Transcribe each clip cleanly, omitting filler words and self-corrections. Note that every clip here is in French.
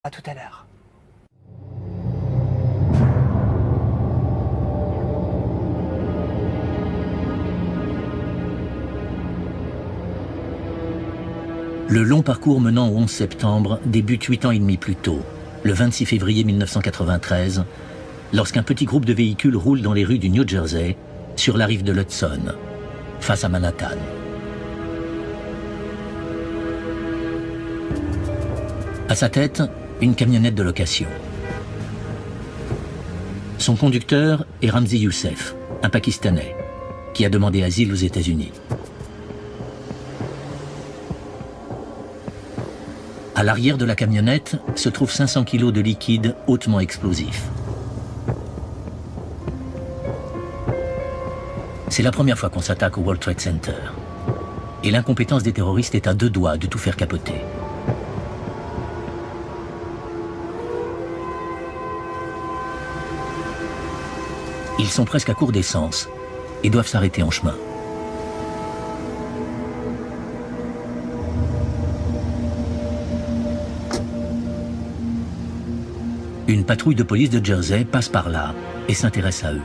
À tout à l'heure. Le long parcours menant au 11 septembre débute 8 ans et demi plus tôt, le 26 février 1993, lorsqu'un petit groupe de véhicules roule dans les rues du New Jersey, sur la rive de l'Hudson, face à Manhattan. À sa tête, une camionnette de location. Son conducteur est Ramzi Youssef, un Pakistanais, qui a demandé asile aux États-Unis. À l'arrière de la camionnette se trouvent 500 kilos de liquide hautement explosif. C'est la première fois qu'on s'attaque au World Trade Center. Et l'incompétence des terroristes est à deux doigts de tout faire capoter. Ils sont presque à court d'essence et doivent s'arrêter en chemin. Une patrouille de police de Jersey passe par là et s'intéresse à eux.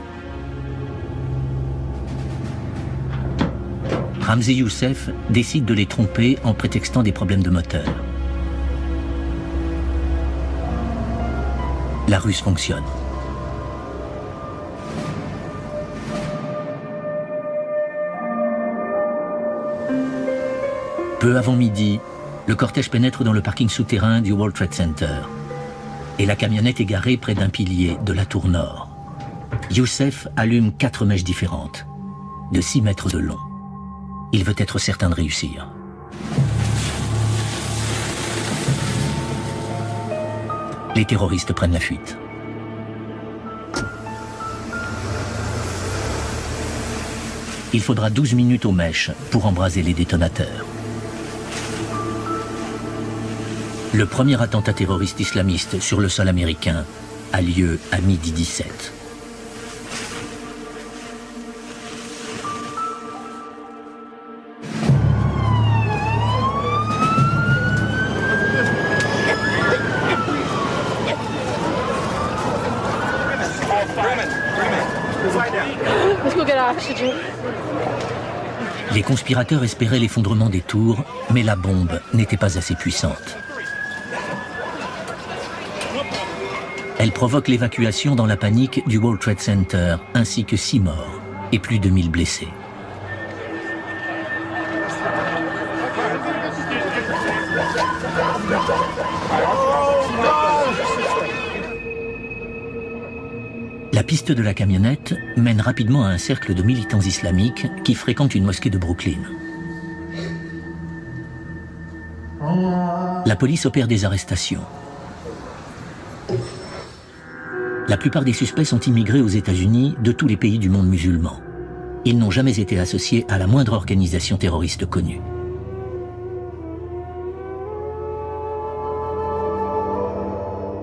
Ramzi Youssef décide de les tromper en prétextant des problèmes de moteur. La ruse fonctionne. Peu avant midi, le cortège pénètre dans le parking souterrain du World Trade Center. Et la camionnette est garée près d'un pilier de la tour nord. Youssef allume 4 mèches différentes, de 6 mètres de long. Il veut être certain de réussir. Les terroristes prennent la fuite. Il faudra 12 minutes aux mèches pour embraser les détonateurs. Le premier attentat terroriste islamiste sur le sol américain a lieu à 12h17. Les conspirateurs espéraient l'effondrement des tours, mais la bombe n'était pas assez puissante. Elle provoque l'évacuation dans la panique du World Trade Center, ainsi que 6 morts et plus de 1000 blessés. La piste de la camionnette mène rapidement à un cercle de militants islamiques qui fréquentent une mosquée de Brooklyn. La police opère des arrestations. La plupart des suspects sont immigrés aux États-Unis de tous les pays du monde musulman. Ils n'ont jamais été associés à la moindre organisation terroriste connue.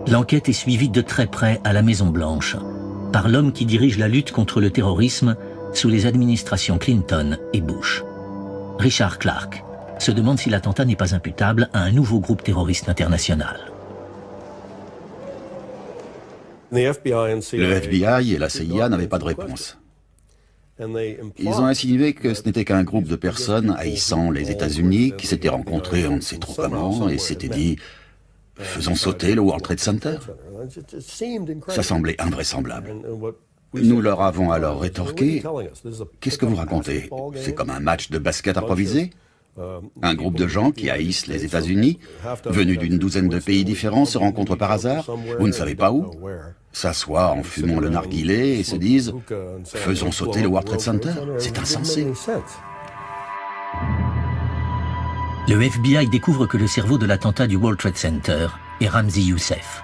L'enquête est suivie de très près à la Maison-Blanche par l'homme qui dirige la lutte contre le terrorisme sous les administrations Clinton et Bush. Richard Clarke se demande si l'attentat n'est pas imputable à un nouveau groupe terroriste international. Le FBI et la CIA n'avaient pas de réponse. Ils ont insinué que ce n'était qu'un groupe de personnes haïssant les États-Unis qui s'étaient rencontrés on ne sait trop comment et s'étaient dit « faisons sauter le World Trade Center ». Ça semblait invraisemblable. Nous leur avons alors rétorqué « qu'est-ce que vous racontez? C'est comme un match de basket improvisé ? Un groupe de gens qui haïssent les États-Unis, venus d'une douzaine de pays différents, se rencontrent par hasard, vous ne savez pas où, s'assoient en fumant le narguilé et se disent « faisons sauter le World Trade Center ». C'est insensé. Le FBI découvre que le cerveau de l'attentat du World Trade Center est Ramzi Youssef.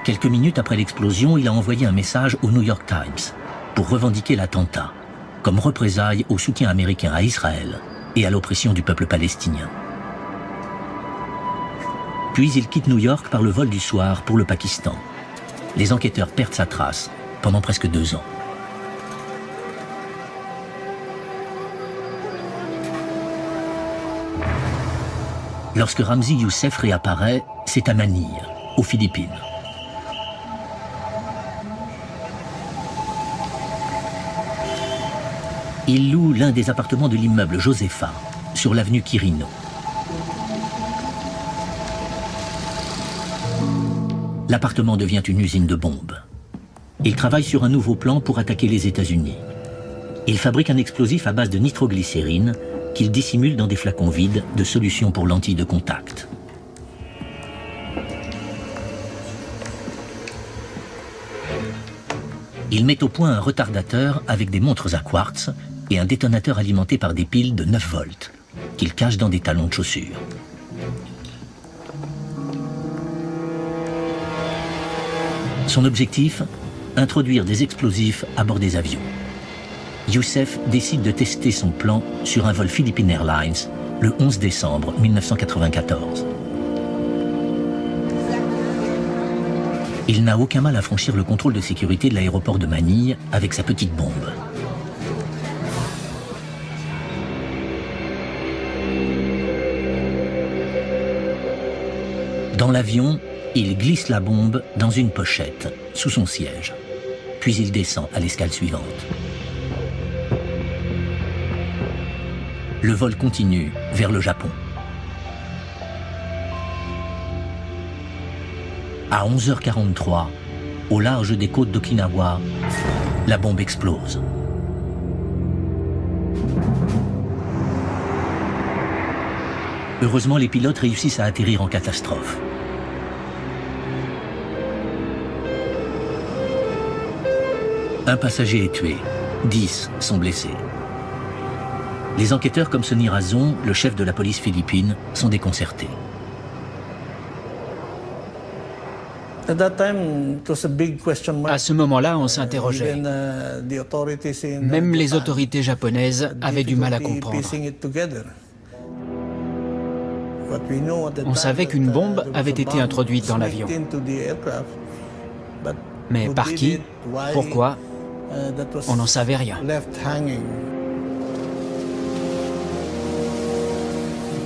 Quelques minutes après l'explosion, il a envoyé un message au New York Times pour revendiquer l'attentat, comme représailles au soutien américain à Israël et à l'oppression du peuple palestinien. Puis il quitte New York par le vol du soir pour le Pakistan. Les enquêteurs perdent sa trace pendant presque 2 ans. Lorsque Ramzi Youssef réapparaît, c'est à Manille, aux Philippines. Il loue l'un des appartements de l'immeuble Josepha, sur l'avenue Quirino. L'appartement devient une usine de bombes. Il travaille sur un nouveau plan pour attaquer les États-Unis. Il fabrique un explosif à base de nitroglycérine qu'il dissimule dans des flacons vides de solution pour lentilles de contact. Il met au point un retardateur avec des montres à quartz et un détonateur alimenté par des piles de 9 volts, qu'il cache dans des talons de chaussures. Son objectif, introduire des explosifs à bord des avions. Youssef décide de tester son plan sur un vol Philippine Airlines le 11 décembre 1994. Il n'a aucun mal à franchir le contrôle de sécurité de l'aéroport de Manille avec sa petite bombe. Dans l'avion, il glisse la bombe dans une pochette, sous son siège. Puis il descend à l'escale suivante. Le vol continue vers le Japon. À 11h43, au large des côtes d'Okinawa, la bombe explose. Heureusement, les pilotes réussissent à atterrir en catastrophe. Un passager est tué, 10 sont blessés. Les enquêteurs comme Sonny Razon, le chef de la police philippine, sont déconcertés. À ce moment-là, on s'interrogeait. Même les autorités japonaises avaient du mal à comprendre. On savait qu'une bombe avait été introduite dans l'avion. Mais par qui? Pourquoi? On n'en savait rien.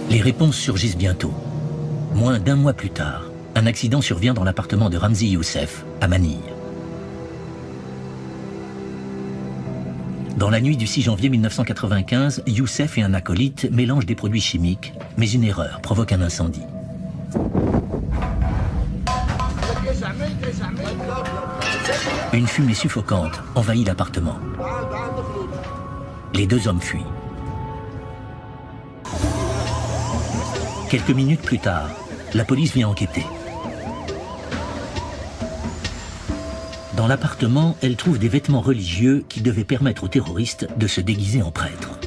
Les réponses surgissent bientôt. Moins d'un mois plus tard, un accident survient dans l'appartement de Ramzi Youssef, à Manille. Dans la nuit du 6 janvier 1995, Youssef et un acolyte mélangent des produits chimiques, mais une erreur provoque un incendie. Une fumée suffocante envahit l'appartement. Les deux hommes fuient. Quelques minutes plus tard, la police vient enquêter. Dans l'appartement, elle trouve des vêtements religieux qui devaient permettre aux terroristes de se déguiser en prêtres.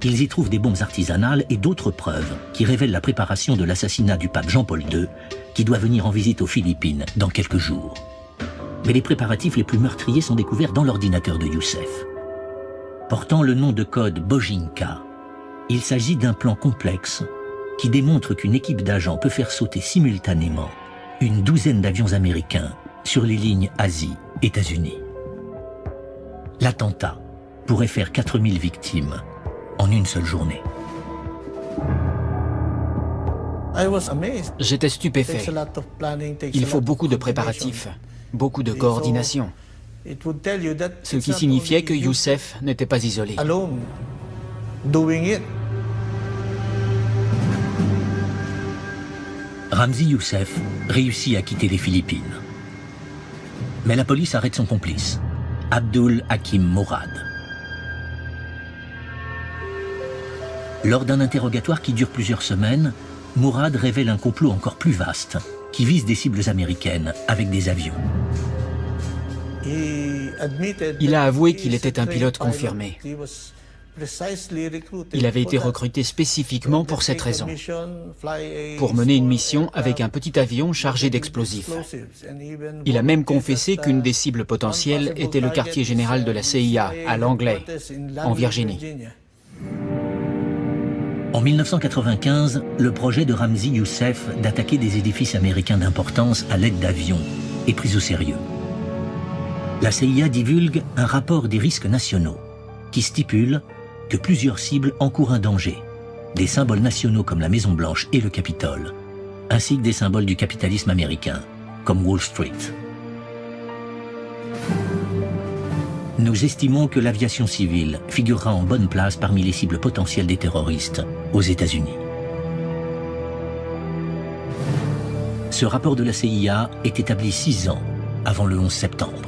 Ils y trouvent des bombes artisanales et d'autres preuves qui révèlent la préparation de l'assassinat du pape Jean-Paul II, qui doit venir en visite aux Philippines dans quelques jours. Mais les préparatifs les plus meurtriers sont découverts dans l'ordinateur de Youssef. Portant le nom de code Bojinka, il s'agit d'un plan complexe qui démontre qu'une équipe d'agents peut faire sauter simultanément une douzaine d'avions américains sur les lignes Asie-États-Unis. L'attentat pourrait faire 4000 victimes en une seule journée. J'étais stupéfait. Il faut beaucoup de préparatifs, beaucoup de coordination. Ce qui signifiait que Youssef n'était pas isolé. Ramzi Youssef réussit à quitter les Philippines. Mais la police arrête son complice, Abdul Hakim Mourad. Lors d'un interrogatoire qui dure plusieurs semaines, Mourad révèle un complot encore plus vaste, qui vise des cibles américaines avec des avions. Il a avoué qu'il était un pilote confirmé. Il avait été recruté spécifiquement pour cette raison, pour mener une mission avec un petit avion chargé d'explosifs. Il a même confessé qu'une des cibles potentielles était le quartier général de la CIA, à Langley, en Virginie. En 1995, le projet de Ramzi Youssef d'attaquer des édifices américains d'importance à l'aide d'avions est pris au sérieux. La CIA divulgue un rapport des risques nationaux qui stipule que plusieurs cibles encourent un danger, des symboles nationaux comme la Maison Blanche et le Capitole, ainsi que des symboles du capitalisme américain, comme Wall Street. Nous estimons que l'aviation civile figurera en bonne place parmi les cibles potentielles des terroristes aux États-Unis. Ce rapport de la CIA est établi 6 ans avant le 11 septembre.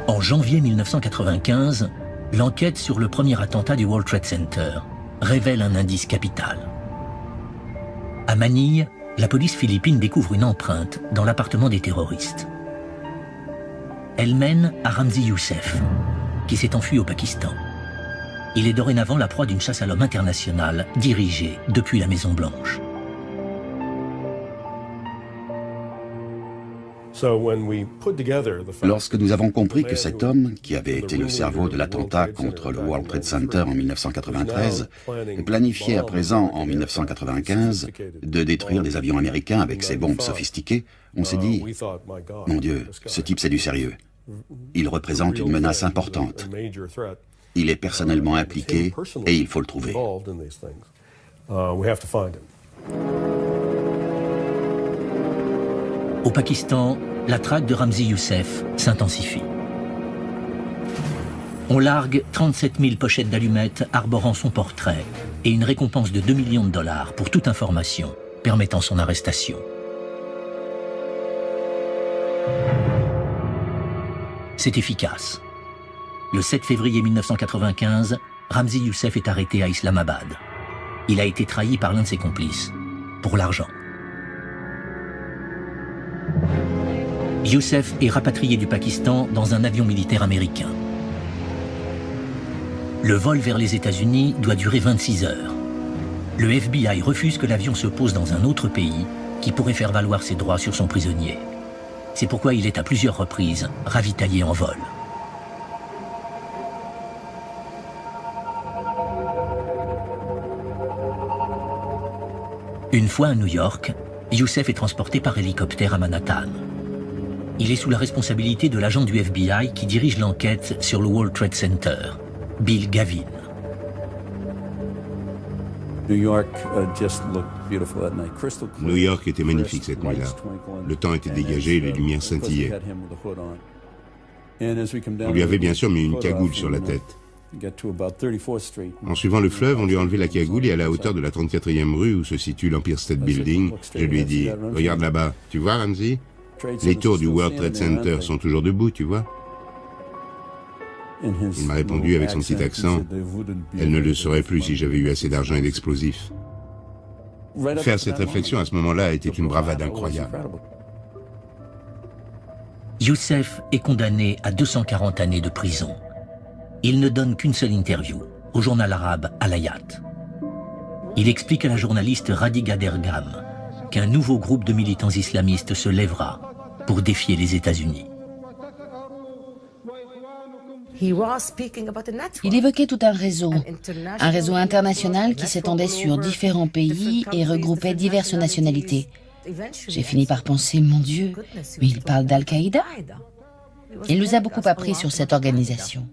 En janvier 1995, l'enquête sur le premier attentat du World Trade Center révèle un indice capital. À Manille, la police philippine découvre une empreinte dans l'appartement des terroristes. Elle mène à Ramzi Youssef, qui s'est enfui au Pakistan. Il est dorénavant la proie d'une chasse à l'homme internationale dirigée depuis la Maison Blanche. Lorsque nous avons compris que cet homme, qui avait été le cerveau de l'attentat contre le World Trade Center en 1993, planifiait à présent, en 1995, de détruire des avions américains avec ses bombes sophistiquées, on s'est dit « Mon Dieu, ce type c'est du sérieux. Il représente une menace importante. Il est personnellement impliqué et il faut le trouver. » Au Pakistan, la traque de Ramzi Youssef s'intensifie. On largue 37 000 pochettes d'allumettes arborant son portrait et une récompense de 2 millions de dollars pour toute information permettant son arrestation. C'est efficace. Le 7 février 1995, Ramzi Youssef est arrêté à Islamabad. Il a été trahi par l'un de ses complices, pour l'argent. Youssef est rapatrié du Pakistan dans un avion militaire américain. Le vol vers les États-Unis doit durer 26 heures. Le FBI refuse que l'avion se pose dans un autre pays qui pourrait faire valoir ses droits sur son prisonnier. C'est pourquoi il est à plusieurs reprises ravitaillé en vol. Une fois à New York, Youssef est transporté par hélicoptère à Manhattan. Il est sous la responsabilité de l'agent du FBI qui dirige l'enquête sur le World Trade Center, Bill Gavin. New York était magnifique cette nuit-là. Le temps était dégagé et les lumières scintillaient. On lui avait bien sûr mis une cagoule sur la tête. En suivant le fleuve, on lui a enlevé la cagoule et à la hauteur de la 34e rue où se situe l'Empire State Building, je lui ai dit « Regarde là-bas, tu vois Ramzi ? Les tours du World Trade Center sont toujours debout, tu vois ?» Il m'a répondu avec son petit accent « Elle ne le serait plus si j'avais eu assez d'argent et d'explosifs. » Faire cette réflexion à ce moment-là était une bravade incroyable. Youssef est condamné à 240 années de prison. Il ne donne qu'une seule interview, au journal arabe Al-Hayat. Il explique à la journaliste Radiga Dergam qu'un nouveau groupe de militants islamistes se lèvera pour défier les États-Unis. Il évoquait tout un réseau international qui s'étendait sur différents pays et regroupait diverses nationalités. J'ai fini par penser, mon Dieu, mais il parle d'Al-Qaïda. Il nous a beaucoup appris sur cette organisation.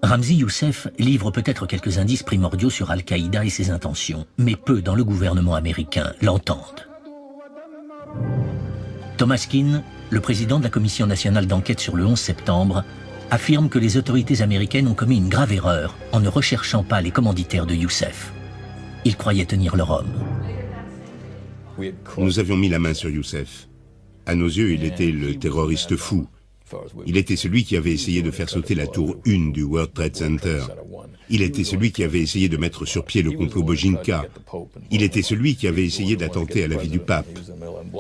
Ramzi Youssef livre peut-être quelques indices primordiaux sur Al-Qaïda et ses intentions, mais peu dans le gouvernement américain l'entendent. Thomas Keane, le président de la Commission nationale d'enquête sur le 11 septembre, affirme que les autorités américaines ont commis une grave erreur en ne recherchant pas les commanditaires de Youssef. Ils croyaient tenir leur homme. Nous avions mis la main sur Youssef. À nos yeux, il était le terroriste fou. Il était celui qui avait essayé de faire sauter la tour 1 du World Trade Center. Il était celui qui avait essayé de mettre sur pied le complot Bojinka. Il était celui qui avait essayé d'attenter à la vie du pape.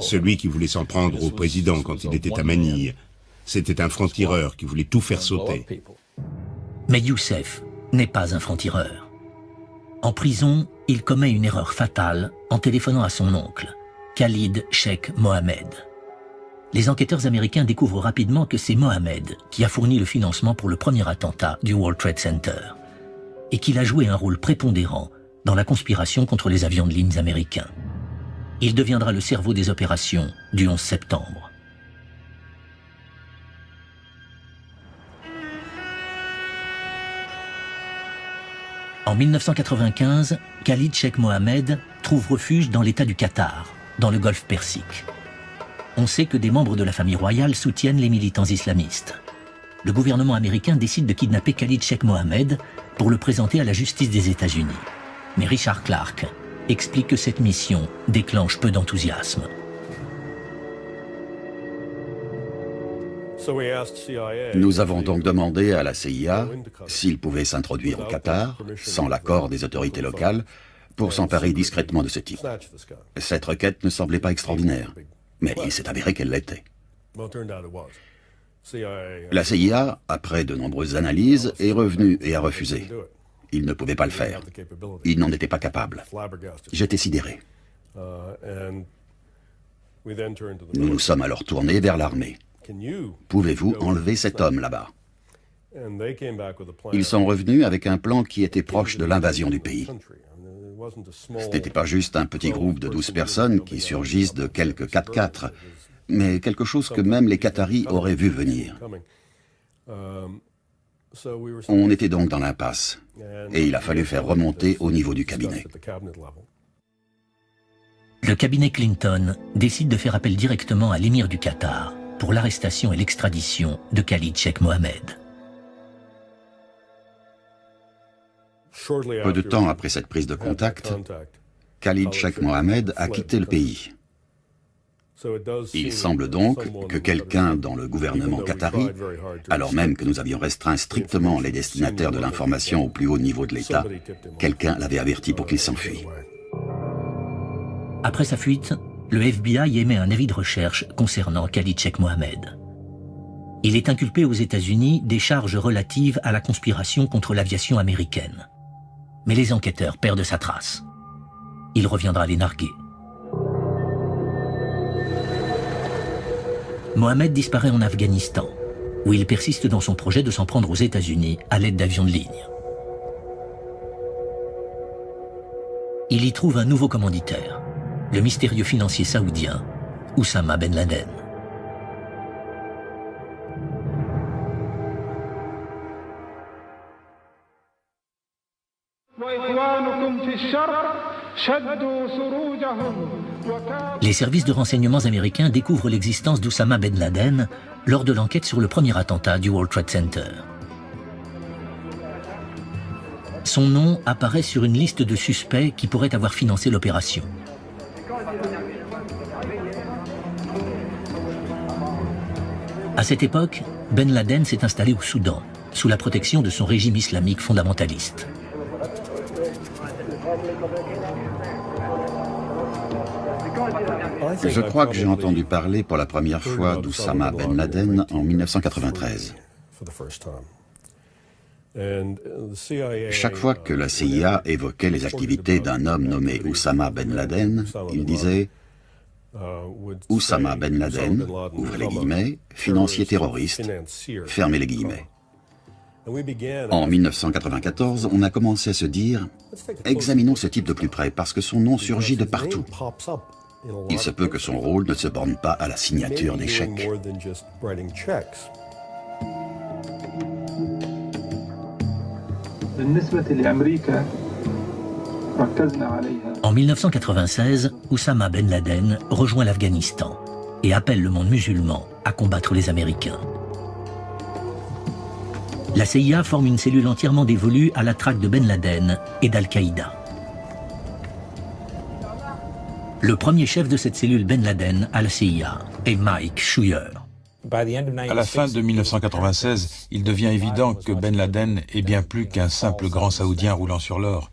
Celui qui voulait s'en prendre au président quand il était à Manille. C'était un franc-tireur qui voulait tout faire sauter. Mais Youssef n'est pas un franc-tireur. En prison, il commet une erreur fatale en téléphonant à son oncle, Khalid Sheikh Mohammed. Les enquêteurs américains découvrent rapidement que c'est Mohammed qui a fourni le financement pour le premier attentat du World Trade Center. et qu'il a joué un rôle prépondérant dans la conspiration contre les avions de ligne américains. Il deviendra le cerveau des opérations du 11 septembre. En 1995, Khalid Sheikh Mohammed trouve refuge dans l'État du Qatar, dans le golfe Persique. On sait que des membres de la famille royale soutiennent les militants islamistes. Le gouvernement américain décide de kidnapper Khalid Sheikh Mohammed pour le présenter à la justice des États-Unis. Mais Richard Clarke explique que cette mission déclenche peu d'enthousiasme. Nous avons donc demandé à la CIA s'il pouvait s'introduire au Qatar, sans l'accord des autorités locales, pour s'emparer discrètement de ce type. Cette requête ne semblait pas extraordinaire, mais il s'est avéré qu'elle l'était. La CIA, après de nombreuses analyses, est revenue et a refusé. Il ne pouvait pas le faire. Il n'en était pas capable. J'étais sidéré. Nous nous sommes alors tournés vers l'armée. Pouvez-vous enlever cet homme là-bas? Ils sont revenus avec un plan qui était proche de l'invasion du pays. Ce n'était pas juste un petit groupe de 12 personnes qui surgissent de quelques 4x4, mais quelque chose que même les Qataris auraient vu venir. On était donc dans l'impasse, et il a fallu faire remonter au niveau du cabinet. Le cabinet Clinton décide de faire appel directement à l'émir du Qatar pour l'arrestation et l'extradition de Khalid Sheikh Mohammed. Peu de temps après cette prise de contact, Khalid Sheikh Mohammed a quitté le pays. Il semble donc que quelqu'un dans le gouvernement qatari, alors même que nous avions restreint strictement les destinataires de l'information au plus haut niveau de l'État, quelqu'un l'avait averti pour qu'il s'enfuit. Après sa fuite, le FBI émet un avis de recherche concernant Khalid Sheikh Mohammed. Il est inculpé aux États-Unis des charges relatives à la conspiration contre l'aviation américaine. Mais les enquêteurs perdent sa trace. Il reviendra les narguer. Mohammed disparaît en Afghanistan, où il persiste dans son projet de s'en prendre aux États-Unis à l'aide d'avions de ligne. Il y trouve un nouveau commanditaire, le mystérieux financier saoudien Oussama Ben Laden. Les services de renseignements américains découvrent l'existence d'Oussama Ben Laden lors de l'enquête sur le premier attentat du World Trade Center. Son nom apparaît sur une liste de suspects qui pourraient avoir financé l'opération. À cette époque, Ben Laden s'est installé au Soudan, sous la protection de son régime islamique fondamentaliste. Je crois que j'ai entendu parler pour la première fois d'Oussama Ben Laden en 1993. Chaque fois que la CIA évoquait les activités d'un homme nommé Oussama Ben Laden, il disait « Oussama Ben Laden, ouvrez les guillemets, financier terroriste, fermez les guillemets ». En 1994, on a commencé à se dire « Examinons ce type de plus près, parce que son nom surgit de partout. Il se peut que son rôle ne se borne pas à la signature des chèques. » En 1996, Oussama Ben Laden rejoint l'Afghanistan et appelle le monde musulman à combattre les Américains. La CIA forme une cellule entièrement dévolue à la traque de Ben Laden et d'Al-Qaïda. Le premier chef de cette cellule Ben Laden à la CIA est Mike Scheuer. À la fin de 1996, il devient évident que Ben Laden est bien plus qu'un simple grand saoudien roulant sur l'or.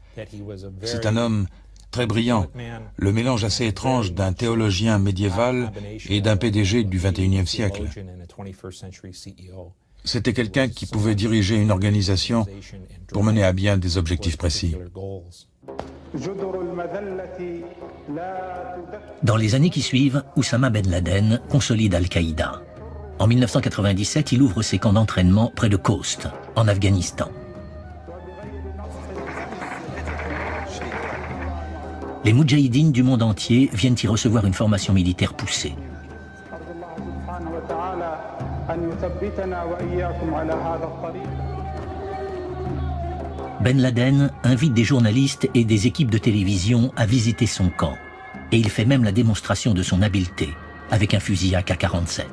C'est un homme très brillant, le mélange assez étrange d'un théologien médiéval et d'un PDG du XXIe siècle. C'était quelqu'un qui pouvait diriger une organisation pour mener à bien des objectifs précis. Dans les années qui suivent, Oussama Ben Laden consolide Al-Qaïda. En 1997, il ouvre ses camps d'entraînement près de Khost, en Afghanistan. Les Moudjahidines du monde entier viennent y recevoir une formation militaire poussée. Ben Laden invite des journalistes et des équipes de télévision à visiter son camp. Et il fait même la démonstration de son habileté avec un fusil AK-47.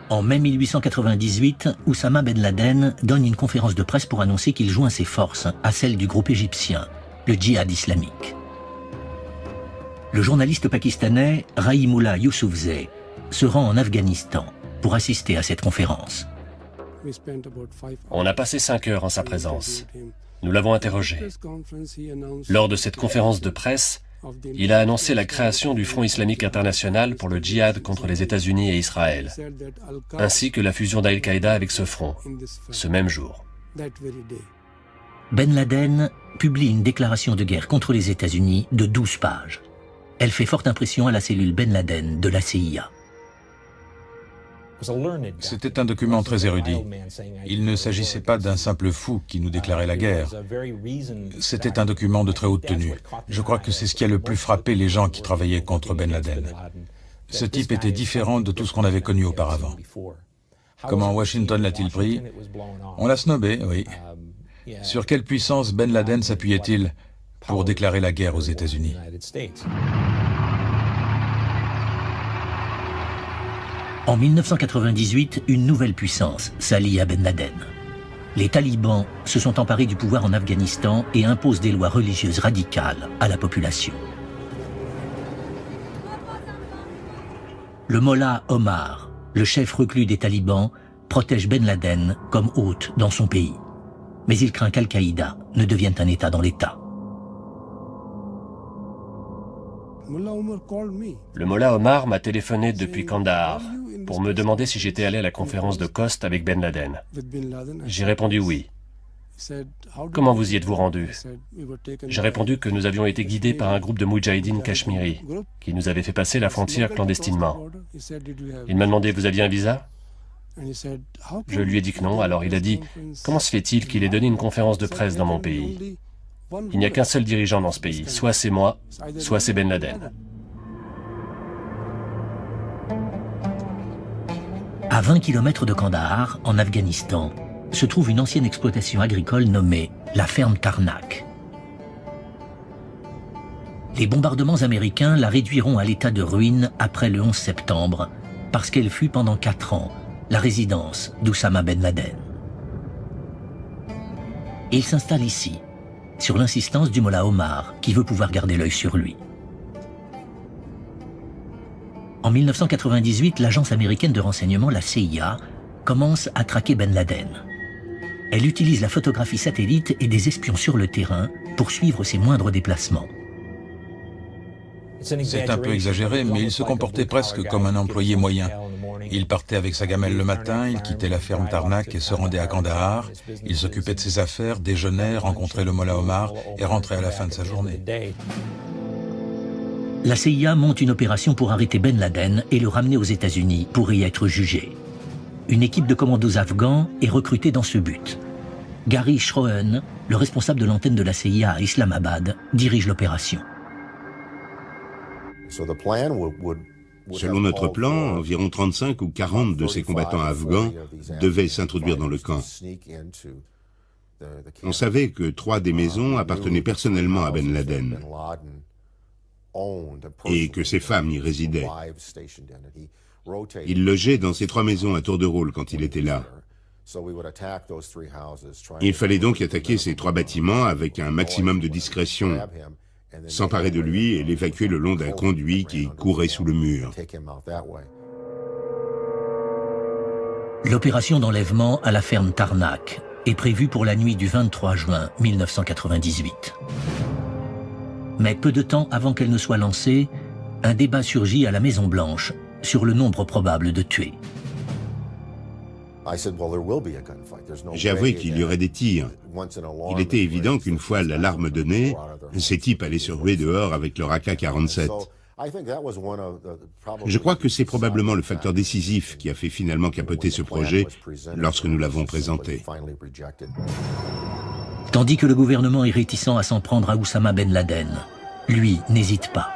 En mai 1898, Oussama Ben Laden donne une conférence de presse pour annoncer qu'il joint ses forces à celles du groupe égyptien, le djihad islamique. Le journaliste pakistanais Rahimullah Youssoufzai se rend en Afghanistan pour assister à cette conférence. On a passé 5 heures en sa présence. Nous l'avons interrogé. Lors de cette conférence de presse, il a annoncé la création du Front islamique international pour le djihad contre les États-Unis et Israël, ainsi que la fusion d'Al-Qaïda avec ce front, ce même jour. Ben Laden publie une déclaration de guerre contre les États-Unis de 12 pages. Elle fait forte impression à la cellule Ben Laden de la CIA. C'était un document très érudit. Il ne s'agissait pas d'un simple fou qui nous déclarait la guerre. C'était un document de très haute tenue. Je crois que c'est ce qui a le plus frappé les gens qui travaillaient contre Ben Laden. Ce type était différent de tout ce qu'on avait connu auparavant. Comment Washington l'a-t-il pris? On l'a snobé, oui. Sur quelle puissance Ben Laden s'appuyait-il pour déclarer la guerre aux États-Unis? En 1998, une nouvelle puissance s'allie à Ben Laden. Les talibans se sont emparés du pouvoir en Afghanistan et imposent des lois religieuses radicales à la population. Le mollah Omar, le chef reclus des talibans, protège Ben Laden comme hôte dans son pays. Mais il craint qu'Al-Qaïda ne devienne un État dans l'État. Le mollah Omar m'a téléphoné depuis Kandahar pour me demander si j'étais allé à la conférence de Khost avec Ben Laden. J'ai répondu oui. Comment vous y êtes-vous rendu? J'ai répondu que nous avions été guidés par un groupe de Moudjahidines cachemiri qui nous avait fait passer la frontière clandestinement. Il m'a demandé, vous aviez un visa? Je lui ai dit que non, alors il a dit, comment se fait-il qu'il ait donné une conférence de presse dans mon pays? Il n'y a qu'un seul dirigeant dans ce pays, soit c'est moi, soit c'est Ben Laden. À 20 km de Kandahar, en Afghanistan, se trouve une ancienne exploitation agricole nommée la ferme Tarnak. Les bombardements américains la réduiront à l'état de ruine après le 11 septembre, parce qu'elle fut pendant 4 ans la résidence d'Oussama Ben Laden. Et il s'installe ici, sur l'insistance du mollah Omar, qui veut pouvoir garder l'œil sur lui. En 1998, l'agence américaine de renseignement, la CIA, commence à traquer Ben Laden. Elle utilise la photographie satellite et des espions sur le terrain pour suivre ses moindres déplacements. C'est un peu exagéré, mais il se comportait presque comme un employé moyen. Il partait avec sa gamelle le matin, il quittait la ferme Tarnak et se rendait à Kandahar. Il s'occupait de ses affaires, déjeunait, rencontrait le mollah Omar et rentrait à la fin de sa journée. La CIA monte une opération pour arrêter Ben Laden et le ramener aux États-Unis pour y être jugé. Une équipe de commandos afghans est recrutée dans ce but. Gary Schroen, le responsable de l'antenne de la CIA à Islamabad, dirige l'opération. Selon notre plan, environ 35 ou 40 de ces combattants afghans devaient s'introduire dans le camp. On savait que 3 des maisons appartenaient personnellement à Ben Laden et que ses femmes y résidaient. Il logeait dans ces 3 maisons à tour de rôle quand il était là. Il fallait donc attaquer ces 3 bâtiments avec un maximum de discrétion, s'emparer de lui et l'évacuer le long d'un conduit qui courait sous le mur. L'opération d'enlèvement à la ferme Tarnak est prévue pour la nuit du 23 juin 1998. Mais peu de temps avant qu'elle ne soit lancée, un débat surgit à la Maison-Blanche sur le nombre probable de tués. J'ai avoué qu'il y aurait des tirs. Il était évident qu'une fois l'alarme donnée, ces types allaient se ruer dehors avec leur AK-47. Je crois que c'est probablement le facteur décisif qui a fait finalement capoter ce projet lorsque nous l'avons présenté. Tandis que le gouvernement est réticent à s'en prendre à Oussama Ben Laden, lui n'hésite pas.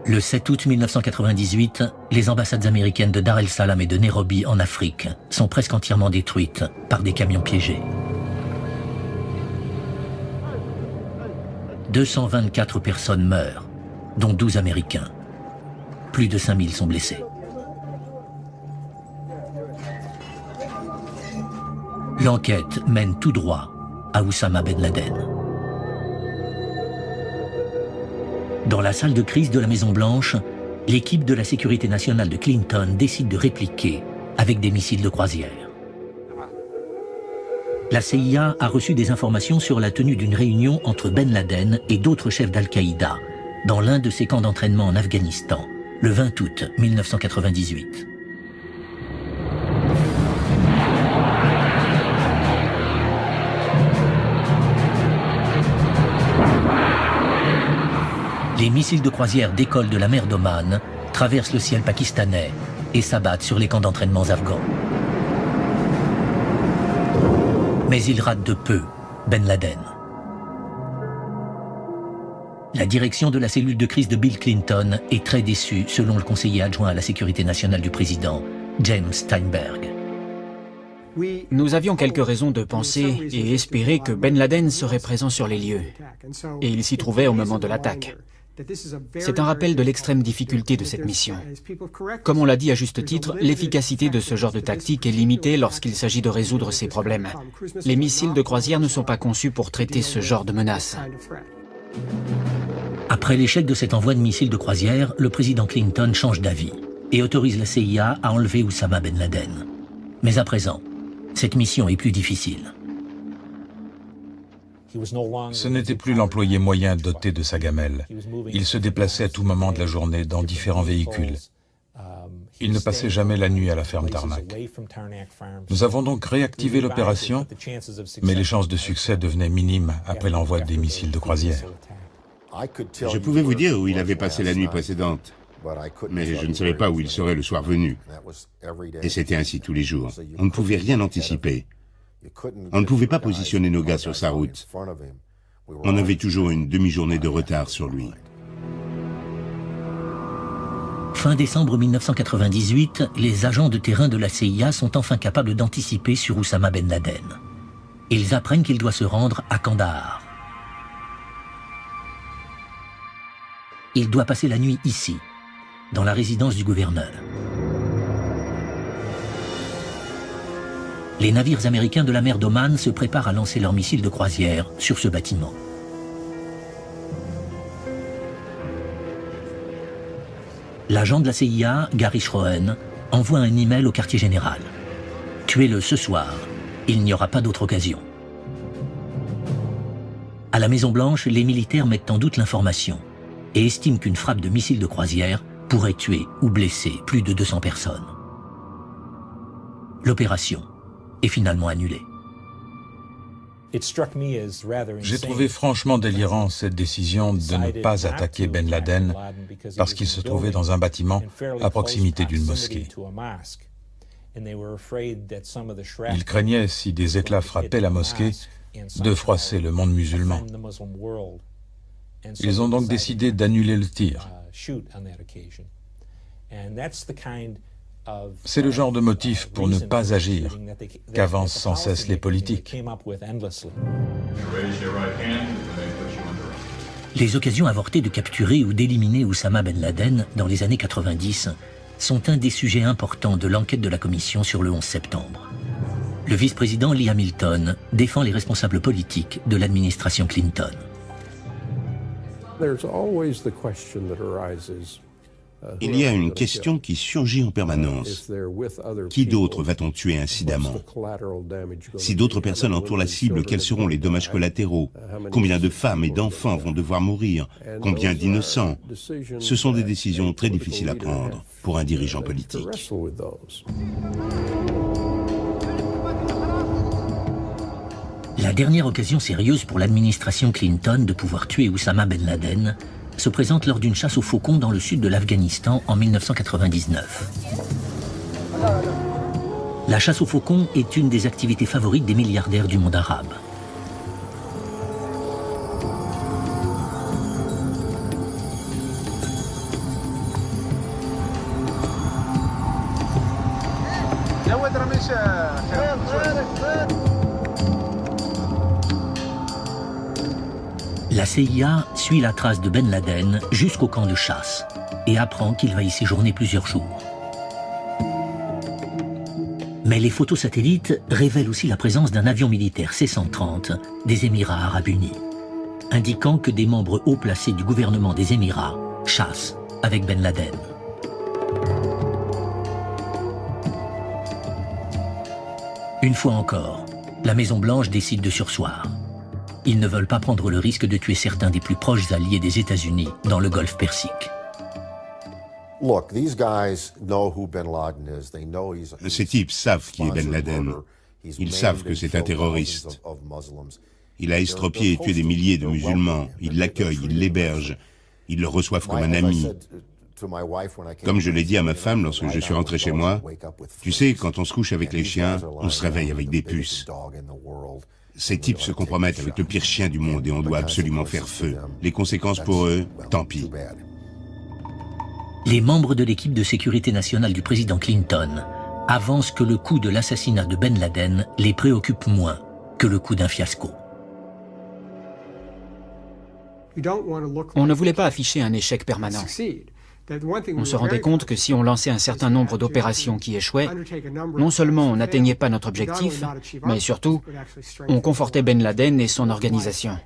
Le 7 août 1998, les ambassades américaines de Dar el Salam et de Nairobi en Afrique sont presque entièrement détruites par des camions piégés. 224 personnes meurent, dont 12 Américains. Plus de 5000 sont blessés. L'enquête mène tout droit à Oussama Ben Laden. Dans la salle de crise de la Maison-Blanche, l'équipe de la sécurité nationale de Clinton décide de répliquer avec des missiles de croisière. La CIA a reçu des informations sur la tenue d'une réunion entre Ben Laden et d'autres chefs d'Al-Qaïda dans l'un de ses camps d'entraînement en Afghanistan, le 20 août 1998. Les missiles de croisière décollent de la mer d'Oman, traversent le ciel pakistanais et s'abattent sur les camps d'entraînement afghans. Mais ils ratent de peu Ben Laden. La direction de la cellule de crise de Bill Clinton est très déçue, selon le conseiller adjoint à la sécurité nationale du président, James Steinberg. Nous avions quelques raisons de penser et espérer que Ben Laden serait présent sur les lieux. Et il s'y trouvait au moment de l'attaque. C'est un rappel de l'extrême difficulté de cette mission. Comme on l'a dit à juste titre, l'efficacité de ce genre de tactique est limitée lorsqu'il s'agit de résoudre ces problèmes. Les missiles de croisière ne sont pas conçus pour traiter ce genre de menaces. Après l'échec de cet envoi de missiles de croisière, le président Clinton change d'avis et autorise la CIA à enlever Oussama Ben Laden. Mais à présent, cette mission est plus difficile. Ce n'était plus l'employé moyen doté de sa gamelle. Il se déplaçait à tout moment de la journée dans différents véhicules. Il ne passait jamais la nuit à la ferme Tarnac. Nous avons donc réactivé l'opération, mais les chances de succès devenaient minimes après l'envoi des missiles de croisière. Je pouvais vous dire où il avait passé la nuit précédente, mais je ne savais pas où il serait le soir venu. Et c'était ainsi tous les jours. On ne pouvait rien anticiper. On ne pouvait pas positionner nos gars sur sa route. On avait toujours une demi-journée de retard sur lui. Fin décembre 1998, les agents de terrain de la CIA sont enfin capables d'anticiper sur Oussama Ben Laden. Ils apprennent qu'il doit se rendre à Kandahar. Il doit passer la nuit ici, dans la résidence du gouverneur. Les navires américains de la mer d'Oman se préparent à lancer leurs missiles de croisière sur ce bâtiment. L'agent de la CIA, Gary Schroen, envoie un email au quartier général. « Tuez-le ce soir, il n'y aura pas d'autre occasion. » À la Maison-Blanche, les militaires mettent en doute l'information et estiment qu'une frappe de missiles de croisière pourrait tuer ou blesser plus de 200 personnes. L'opération est finalement annulée. J'ai trouvé franchement délirant cette décision de ne pas attaquer Ben Laden parce qu'il se trouvait dans un bâtiment à proximité d'une mosquée. Ils craignaient, si des éclats frappaient la mosquée, de froisser le monde musulman. Ils ont donc décidé d'annuler le tir. C'est le genre de motif pour ne pas agir qu'avancent sans cesse les politiques. Les occasions avortées de capturer ou d'éliminer Oussama Ben Laden dans les années 90 sont un des sujets importants de l'enquête de la commission sur le 11 septembre. Le vice-président Lee Hamilton défend les responsables politiques de l'administration Clinton. Il y a une question qui surgit en permanence. Qui d'autre va-t-on tuer incidemment? Si d'autres personnes entourent la cible, quels seront les dommages collatéraux? Combien de femmes et d'enfants vont devoir mourir? Combien d'innocents? Ce sont des décisions très difficiles à prendre pour un dirigeant politique. La dernière occasion sérieuse pour l'administration Clinton de pouvoir tuer Oussama Ben Laden se présente lors d'une chasse aux faucons dans le sud de l'Afghanistan en 1999. La chasse aux faucons est une des activités favorites des milliardaires du monde arabe. La CIA suit la trace de Ben Laden jusqu'au camp de chasse et apprend qu'il va y séjourner plusieurs jours. Mais les photos satellites révèlent aussi la présence d'un avion militaire C-130 des Émirats arabes unis, indiquant que des membres haut placés du gouvernement des Émirats chassent avec Ben Laden. Une fois encore, la Maison-Blanche décide de surseoir. Ils ne veulent pas prendre le risque de tuer certains des plus proches alliés des États-Unis dans le Golfe Persique. Ces types savent qui est Ben Laden. Ils savent que c'est un terroriste. Il a estropié et tué des milliers de musulmans. Ils l'accueillent, ils l'hébergent. Ils le reçoivent comme un ami. Comme je l'ai dit à ma femme lorsque je suis rentré chez moi, tu sais, quand on se couche avec les chiens, on se réveille avec des puces. Ces types se compromettent avec le pire chien du monde et on doit absolument faire feu. Les conséquences pour eux, tant pis. Les membres de l'équipe de sécurité nationale du président Clinton avancent que le coup de l'assassinat de Ben Laden les préoccupe moins que le coup d'un fiasco. On ne voulait pas afficher un échec permanent. On se rendait compte que si on lançait un certain nombre d'opérations qui échouaient, non seulement on n'atteignait pas notre objectif, mais surtout, on confortait Ben Laden et son organisation.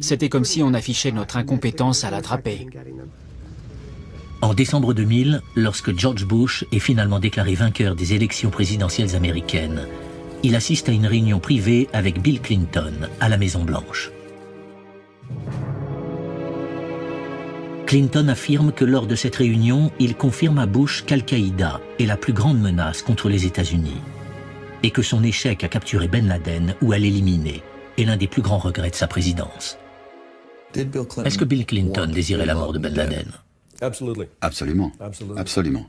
C'était comme si on affichait notre incompétence à l'attraper. En décembre 2000, lorsque George Bush est finalement déclaré vainqueur des élections présidentielles américaines, il assiste à une réunion privée avec Bill Clinton à la Maison-Blanche. Clinton affirme que lors de cette réunion, il confirme à Bush qu'Al-Qaïda est la plus grande menace contre les États-Unis et que son échec à capturer Ben Laden ou à l'éliminer est l'un des plus grands regrets de sa présidence. Est-ce que Bill Clinton désirait la mort de Ben Laden? Absolument. Absolument.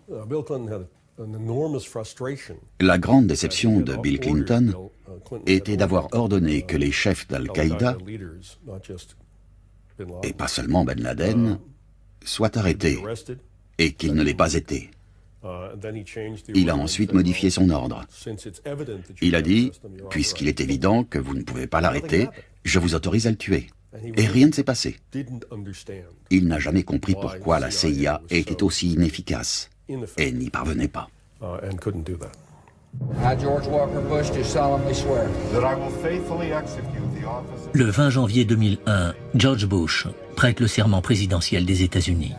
La grande déception de Bill Clinton était d'avoir ordonné que les chefs d'Al-Qaïda, et pas seulement Ben Laden, soient arrêtés, et qu'il ne l'ait pas été. Il a ensuite modifié son ordre. Il a dit, puisqu'il est évident que vous ne pouvez pas l'arrêter, je vous autorise à le tuer. Et rien ne s'est passé. Il n'a jamais compris pourquoi la CIA était aussi inefficace et n'y parvenait pas. Le 20 janvier 2001, George Bush prête le serment présidentiel des États-Unis.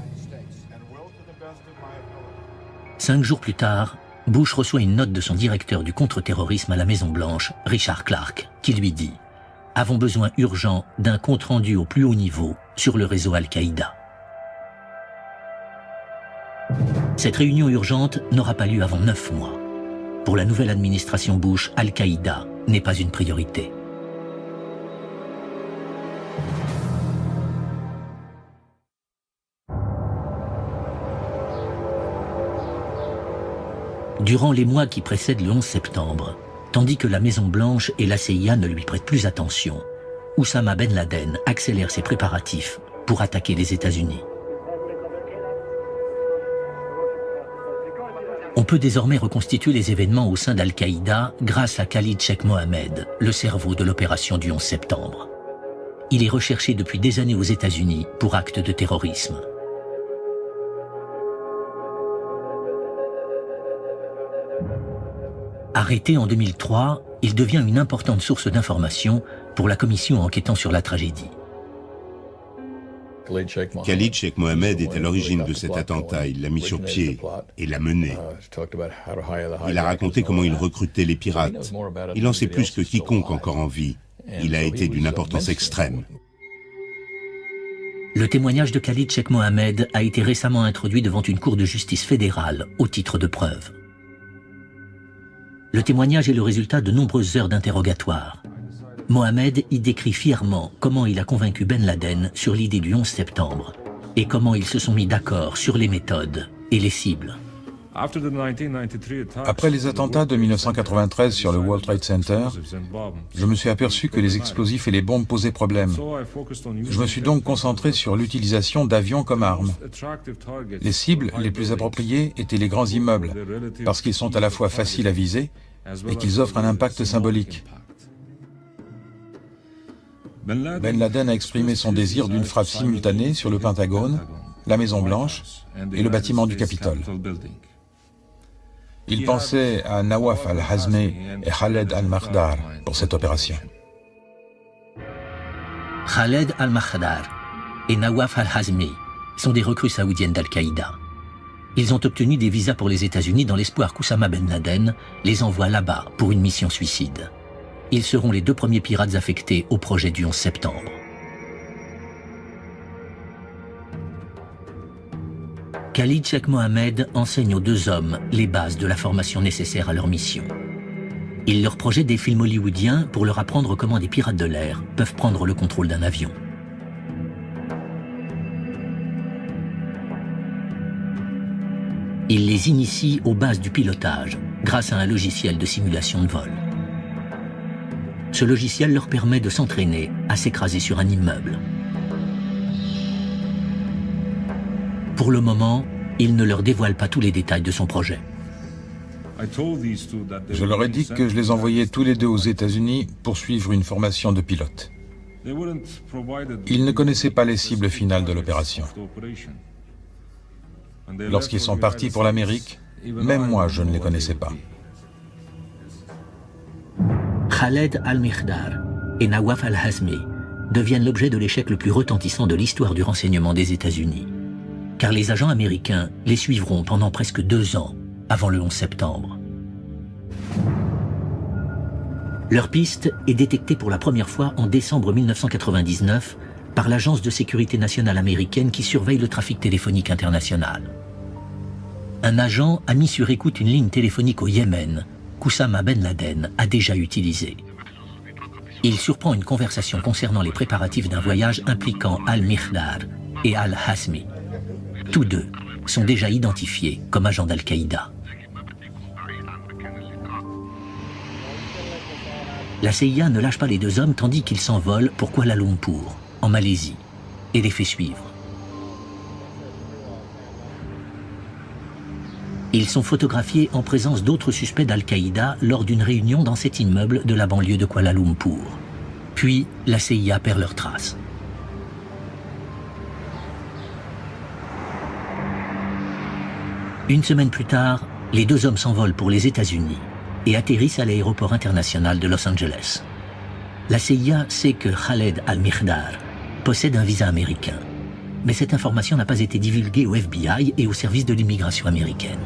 5 jours plus tard, Bush reçoit une note de son directeur du contre-terrorisme à la Maison-Blanche, Richard Clarke, qui lui dit « Avons besoin urgent d'un compte-rendu au plus haut niveau sur le réseau Al-Qaïda ». Cette réunion urgente n'aura pas lieu avant 9 mois. Pour la nouvelle administration Bush, Al-Qaïda n'est pas une priorité. Durant les mois qui précèdent le 11 septembre, tandis que la Maison-Blanche et la CIA ne lui prêtent plus attention, Oussama Ben Laden accélère ses préparatifs pour attaquer les États-Unis. On peut désormais reconstituer les événements au sein d'Al-Qaïda grâce à Khalid Sheikh Mohammed, le cerveau de l'opération du 11 septembre. Il est recherché depuis des années aux États-Unis pour actes de terrorisme. Arrêté en 2003, il devient une importante source d'information pour la commission enquêtant sur la tragédie. Khalid Sheikh Mohammed est à l'origine de cet attentat. Il l'a mis sur pied et l'a mené. Il a raconté comment il recrutait les pirates. Il en sait plus que quiconque encore en vie. Il a été d'une importance extrême. Le témoignage de Khalid Sheikh Mohammed a été récemment introduit devant une cour de justice fédérale au titre de preuve. Le témoignage est le résultat de nombreuses heures d'interrogatoire. Mohamed y décrit fièrement comment il a convaincu Ben Laden sur l'idée du 11 septembre et comment ils se sont mis d'accord sur les méthodes et les cibles. Après les attentats de 1993 sur le World Trade Center, je me suis aperçu que les explosifs et les bombes posaient problème. Je me suis donc concentré sur l'utilisation d'avions comme armes. Les cibles les plus appropriées étaient les grands immeubles, parce qu'ils sont à la fois faciles à viser et qu'ils offrent un impact symbolique. Ben Laden a exprimé son désir d'une frappe simultanée sur le Pentagone, la Maison-Blanche et le bâtiment du Capitole. Il pensait à Nawaf al-Hazmi et Khaled al-Makhdar pour cette opération. Khaled al-Makhdar et Nawaf al-Hazmi sont des recrues saoudiennes d'Al-Qaïda. Ils ont obtenu des visas pour les États-Unis dans l'espoir qu'Oussama Ben Laden les envoie là-bas pour une mission suicide. Ils seront les 2 premiers pirates affectés au projet du 11 septembre. Khalid Sheikh Mohammed enseigne aux 2 hommes les bases de la formation nécessaire à leur mission. Il leur projette des films hollywoodiens pour leur apprendre comment des pirates de l'air peuvent prendre le contrôle d'un avion. Il les initie aux bases du pilotage grâce à un logiciel de simulation de vol. Ce logiciel leur permet de s'entraîner à s'écraser sur un immeuble. Pour le moment, il ne leur dévoile pas tous les détails de son projet. Je leur ai dit que je les envoyais tous les 2 aux États-Unis pour suivre une formation de pilote. Ils ne connaissaient pas les cibles finales de l'opération. Lorsqu'ils sont partis pour l'Amérique, même moi je ne les connaissais pas. Khaled al-Makhdar et Nawaf al-Hazmi deviennent l'objet de l'échec le plus retentissant de l'histoire du renseignement des États-Unis. Car les agents américains les suivront pendant presque 2 ans avant le 11 septembre. Leur piste est détectée pour la première fois en décembre 1999 par l'Agence de sécurité nationale américaine qui surveille le trafic téléphonique international. Un agent a mis sur écoute une ligne téléphonique au Yémen qu'Oussama Ben Laden a déjà utilisée. Il surprend une conversation concernant les préparatifs d'un voyage impliquant al-Makhdar et al-Hazmi. Tous 2 sont déjà identifiés comme agents d'Al-Qaïda. La CIA ne lâche pas les 2 hommes tandis qu'ils s'envolent pour Kuala Lumpur, en Malaisie, et les fait suivre. Ils sont photographiés en présence d'autres suspects d'Al-Qaïda lors d'une réunion dans cet immeuble de la banlieue de Kuala Lumpur. Puis, la CIA perd leurs traces. Une semaine plus tard, les 2 hommes s'envolent pour les États-Unis et atterrissent à l'aéroport international de Los Angeles. La CIA sait que Khaled al-Makhdar possède un visa américain, mais cette information n'a pas été divulguée au FBI et au service de l'immigration américaine.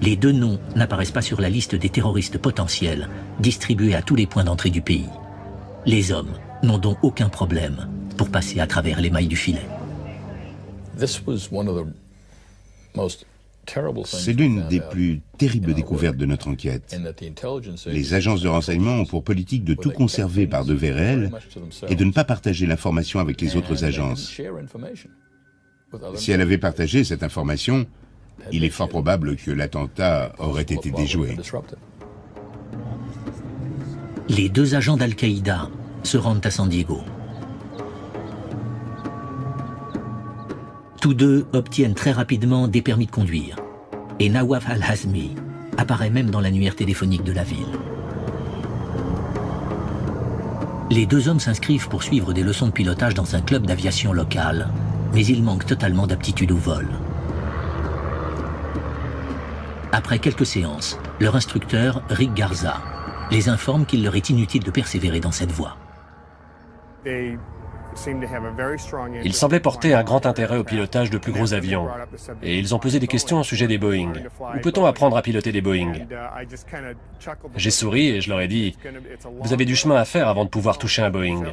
Les 2 noms n'apparaissent pas sur la liste des terroristes potentiels distribués à tous les points d'entrée du pays. Les hommes n'ont donc aucun problème pour passer à travers les mailles du filet. C'est l'une des plus terribles découvertes de notre enquête. Les agences de renseignement ont pour politique de tout conserver par devers elles et de ne pas partager l'information avec les autres agences. Si elle avait partagé cette information, il est fort probable que l'attentat aurait été déjoué. Les 2 agents d'Al-Qaïda se rendent à San Diego. Tous 2 obtiennent très rapidement des permis de conduire. Et Nawaf al-Hazmi apparaît même dans l'annuaire téléphonique de la ville. Les 2 hommes s'inscrivent pour suivre des leçons de pilotage dans un club d'aviation local, mais ils manquent totalement d'aptitude au vol. Après quelques séances, leur instructeur, Rick Garza, les informe qu'il leur est inutile de persévérer dans cette voie. Ils semblaient porter un grand intérêt au pilotage de plus gros avions, et ils ont posé des questions au sujet des Boeing. Où peut-on apprendre à piloter des Boeing? J'ai souri et je leur ai dit, « Vous avez du chemin à faire avant de pouvoir toucher un Boeing.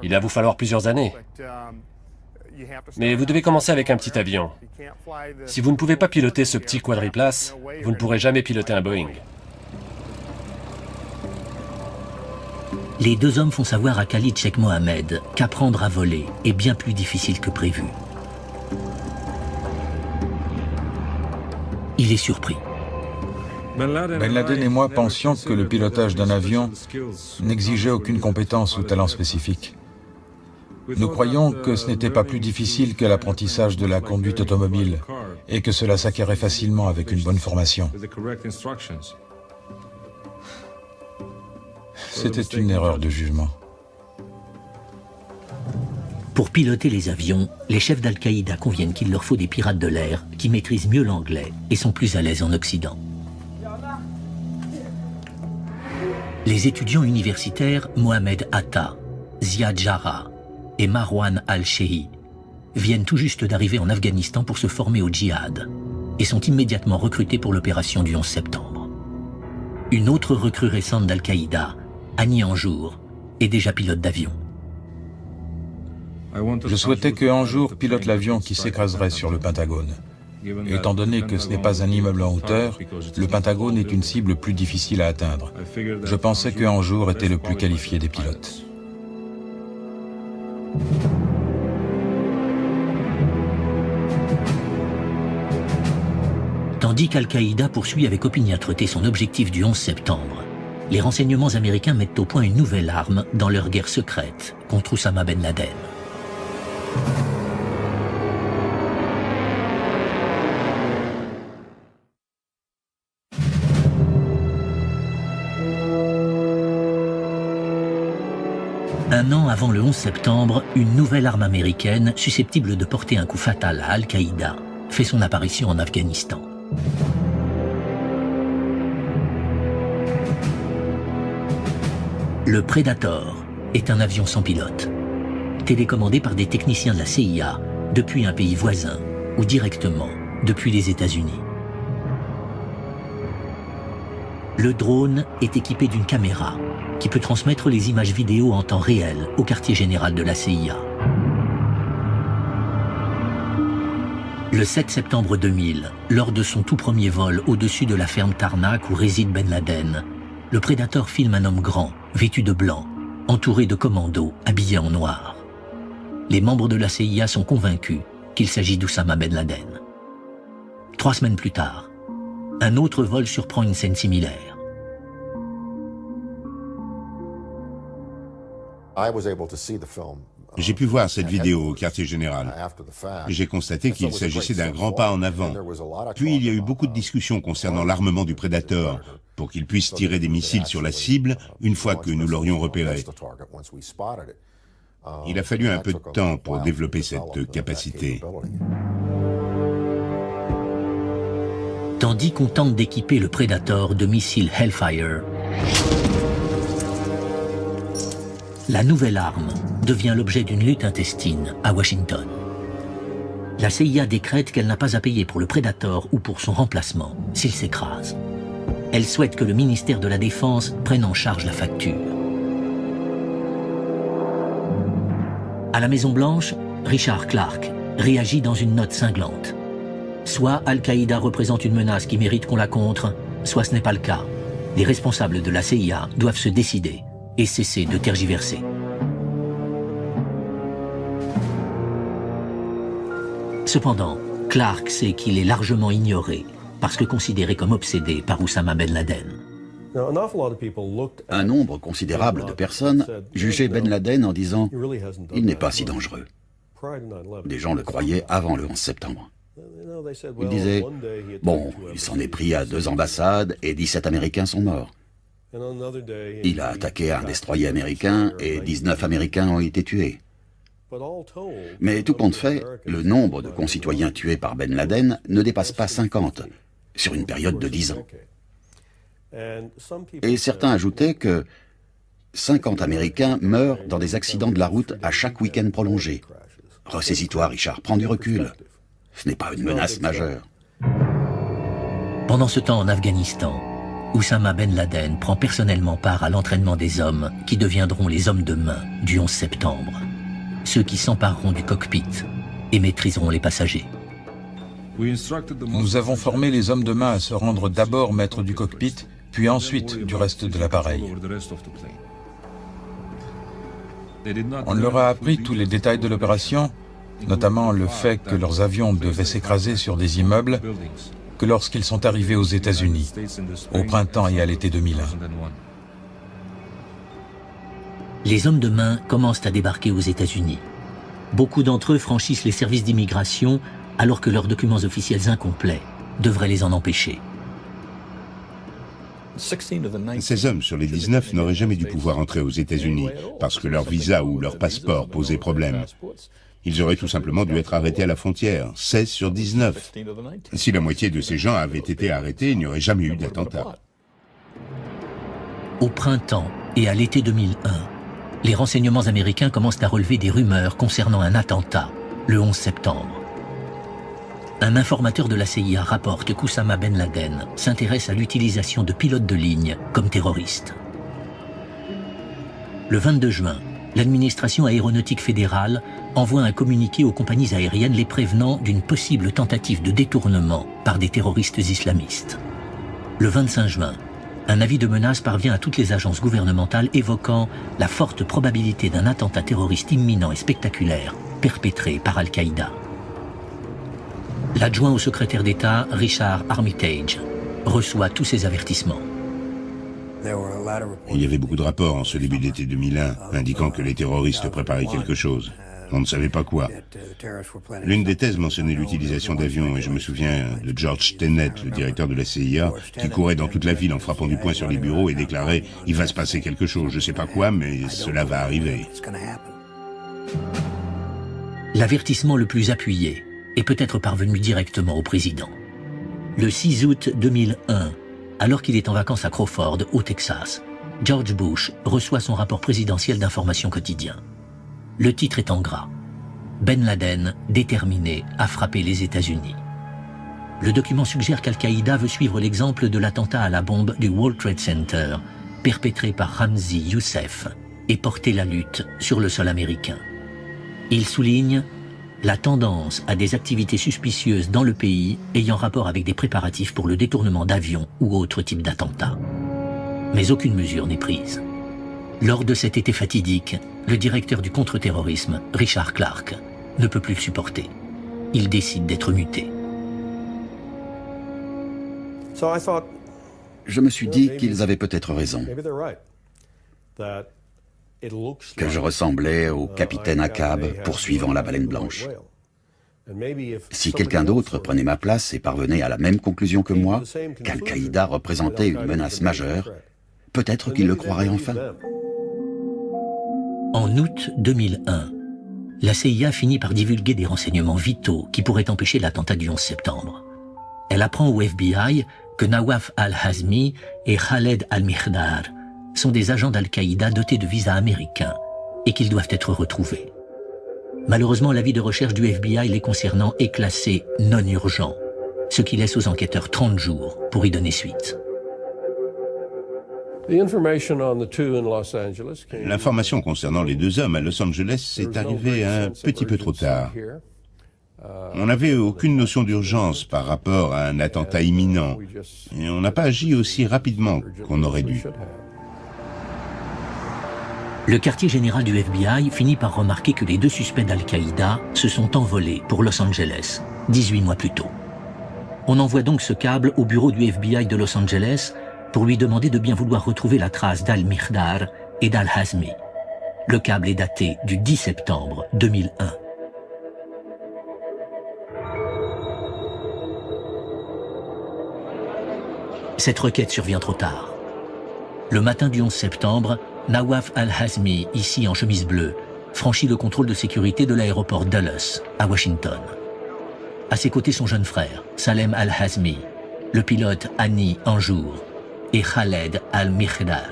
Il va vous falloir plusieurs années. Mais vous devez commencer avec un petit avion. Si vous ne pouvez pas piloter ce petit quadriplace, vous ne pourrez jamais piloter un Boeing. » Les deux hommes font savoir à Khalid Sheikh Mohammed qu'apprendre à voler est bien plus difficile que prévu. Il est surpris. Ben Laden et moi pensions que le pilotage d'un avion n'exigeait aucune compétence ou talent spécifique. Nous croyions que ce n'était pas plus difficile que l'apprentissage de la conduite automobile et que cela s'acquérait facilement avec une bonne formation. C'était une erreur de jugement. Pour piloter les avions, les chefs d'Al-Qaïda conviennent qu'il leur faut des pirates de l'air qui maîtrisent mieux l'anglais et sont plus à l'aise en Occident. Les étudiants universitaires Mohamed Atta, Ziad Jarrah et Marwan al-Shehi viennent tout juste d'arriver en Afghanistan pour se former au djihad et sont immédiatement recrutés pour l'opération du 11 septembre. Une autre recrue récente d'Al-Qaïda, Hani Anjour, est déjà pilote d'avion. Je souhaitais que Anjour pilote l'avion qui s'écraserait sur le Pentagone. Étant donné que ce n'est pas un immeuble en hauteur, le Pentagone est une cible plus difficile à atteindre. Je pensais que Anjour était le plus qualifié des pilotes. Tandis qu'Al-Qaïda poursuit avec opiniâtreté son objectif du 11 septembre, les renseignements américains mettent au point une nouvelle arme dans leur guerre secrète contre Oussama Ben Laden. Un an avant le 11 septembre, une nouvelle arme américaine, susceptible de porter un coup fatal à Al-Qaïda, fait son apparition en Afghanistan. Le Predator est un avion sans pilote, télécommandé par des techniciens de la CIA depuis un pays voisin ou directement depuis les États-Unis. Le drone est équipé d'une caméra qui peut transmettre les images vidéo en temps réel au quartier général de la CIA. Le 7 septembre 2000, lors de son tout premier vol au-dessus de la ferme Tarnak où réside Ben Laden, le Predator filme un homme grand, vêtu de blanc, entouré de commandos habillés en noir. Les membres de la CIA sont convaincus qu'il s'agit d'Oussama Ben Laden. 3 semaines plus tard, un autre vol surprend une scène similaire. J'ai pu voir cette vidéo au quartier général. J'ai constaté qu'il s'agissait d'un grand pas en avant. Puis il y a eu beaucoup de discussions concernant l'armement du Predator pour qu'il puisse tirer des missiles sur la cible une fois que nous l'aurions repéré. Il a fallu un peu de temps pour développer cette capacité. Tandis qu'on tente d'équiper le Predator de missiles Hellfire, la nouvelle arme devient l'objet d'une lutte intestine à Washington. La CIA décrète qu'elle n'a pas à payer pour le Predator ou pour son remplacement s'il s'écrase. Elle souhaite que le ministère de la Défense prenne en charge la facture. À la Maison-Blanche, Richard Clark réagit dans une note cinglante. Soit Al-Qaïda représente une menace qui mérite qu'on la contre, soit ce n'est pas le cas. Les responsables de la CIA doivent se décider et cesser de tergiverser. Cependant, Clark sait qu'il est largement ignoré parce que considéré comme obsédé par Oussama Ben Laden. Un nombre considérable de personnes jugeaient Ben Laden en disant « Il n'est pas si dangereux ». Des gens le croyaient avant le 11 septembre. Ils disaient « Bon, il s'en est pris à 2 ambassades et 17 Américains sont morts. Il a attaqué un destroyer américain et 19 Américains ont été tués. » Mais tout compte fait, le nombre de concitoyens tués par Ben Laden ne dépasse pas 50 sur une période de 10 ans. Et certains ajoutaient que 50 Américains meurent dans des accidents de la route à chaque week-end prolongé. Ressaisis-toi, Richard, prends du recul. Ce n'est pas une menace majeure. Pendant ce temps en Afghanistan, Oussama Ben Laden prend personnellement part à l'entraînement des hommes qui deviendront les hommes de main du 11 septembre. Ceux qui s'empareront du cockpit et maîtriseront les passagers. Nous avons formé les hommes de main à se rendre d'abord maîtres du cockpit, puis ensuite du reste de l'appareil. On leur a appris tous les détails de l'opération, notamment le fait que leurs avions devaient s'écraser sur des immeubles, que lorsqu'ils sont arrivés aux États-Unis, au printemps et à l'été 2001. Les hommes de main commencent à débarquer aux États-Unis. Beaucoup d'entre eux franchissent les services d'immigration alors que leurs documents officiels incomplets devraient les en empêcher. 16 hommes sur les 19 n'auraient jamais dû pouvoir entrer aux États-Unis parce que leur visa ou leur passeport posait problème. Ils auraient tout simplement dû être arrêtés à la frontière, 16 sur 19. Si la moitié de ces gens avaient été arrêtés, il n'y aurait jamais eu d'attentat. Au printemps et à l'été 2001, les renseignements américains commencent à relever des rumeurs concernant un attentat, le 11 septembre. Un informateur de la CIA rapporte qu'Oussama Ben Laden s'intéresse à l'utilisation de pilotes de ligne comme terroristes. Le 22 juin, l'administration aéronautique fédérale envoie un communiqué aux compagnies aériennes les prévenant d'une possible tentative de détournement par des terroristes islamistes. Le 25 juin, un avis de menace parvient à toutes les agences gouvernementales évoquant la forte probabilité d'un attentat terroriste imminent et spectaculaire perpétré par Al-Qaïda. L'adjoint au secrétaire d'État, Richard Armitage, reçoit tous ces avertissements. Il y avait beaucoup de rapports en ce début d'été 2001 indiquant que les terroristes préparaient quelque chose. On ne savait pas quoi. L'une des thèses mentionnait l'utilisation d'avions et je me souviens de George Tenet, le directeur de la CIA, qui courait dans toute la ville en frappant du poing sur les bureaux et déclarait « Il va se passer quelque chose, je ne sais pas quoi, mais cela va arriver ». L'avertissement le plus appuyé est peut-être parvenu directement au président. Le 6 août 2001, alors qu'il est en vacances à Crawford, au Texas, George Bush reçoit son rapport présidentiel d'information quotidien. Le titre est en gras. Ben Laden, déterminé à frapper les États-Unis. Le document suggère qu'Al-Qaïda veut suivre l'exemple de l'attentat à la bombe du World Trade Center, perpétré par Ramzi Youssef, et porter la lutte sur le sol américain. Il souligne la tendance à des activités suspicieuses dans le pays ayant rapport avec des préparatifs pour le détournement d'avions ou autres types d'attentats. Mais aucune mesure n'est prise. Lors de cet été fatidique, le directeur du contre-terrorisme, Richard Clark, ne peut plus le supporter. Il décide d'être muté. Je me suis dit qu'ils avaient peut-être raison, que je ressemblais au capitaine Ahab poursuivant la baleine blanche. Si quelqu'un d'autre prenait ma place et parvenait à la même conclusion que moi, qu'Al-Qaïda représentait une menace majeure, peut-être qu'il le croirait enfin. En août 2001, la CIA finit par divulguer des renseignements vitaux qui pourraient empêcher l'attentat du 11 septembre. Elle apprend au FBI que Nawaf al-Hazmi et Khaled al-Mikhdar sont des agents d'Al-Qaïda dotés de visas américains et qu'ils doivent être retrouvés. Malheureusement, l'avis de recherche du FBI les concernant est classé non urgent, ce qui laisse aux enquêteurs 30 jours pour y donner suite. L'information concernant les deux hommes à Los Angeles est arrivée un petit peu trop tard. On n'avait aucune notion d'urgence par rapport à un attentat imminent et on n'a pas agi aussi rapidement qu'on aurait dû. Le quartier général du FBI finit par remarquer que les deux suspects d'Al-Qaïda se sont envolés pour Los Angeles, 18 mois plus tôt. On envoie donc ce câble au bureau du FBI de Los Angeles pour lui demander de bien vouloir retrouver la trace d'Al-Mikhdar et d'Al-Hazmi. Le câble est daté du 10 septembre 2001. Cette requête survient trop tard. Le matin du 11 septembre, Nawaf al-Hazmi, ici en chemise bleue, franchit le contrôle de sécurité de l'aéroport Dulles, à Washington. À ses côtés son jeune frère, Salem al-Hazmi, le pilote Hani Anjour et Khaled al-Mikhdar.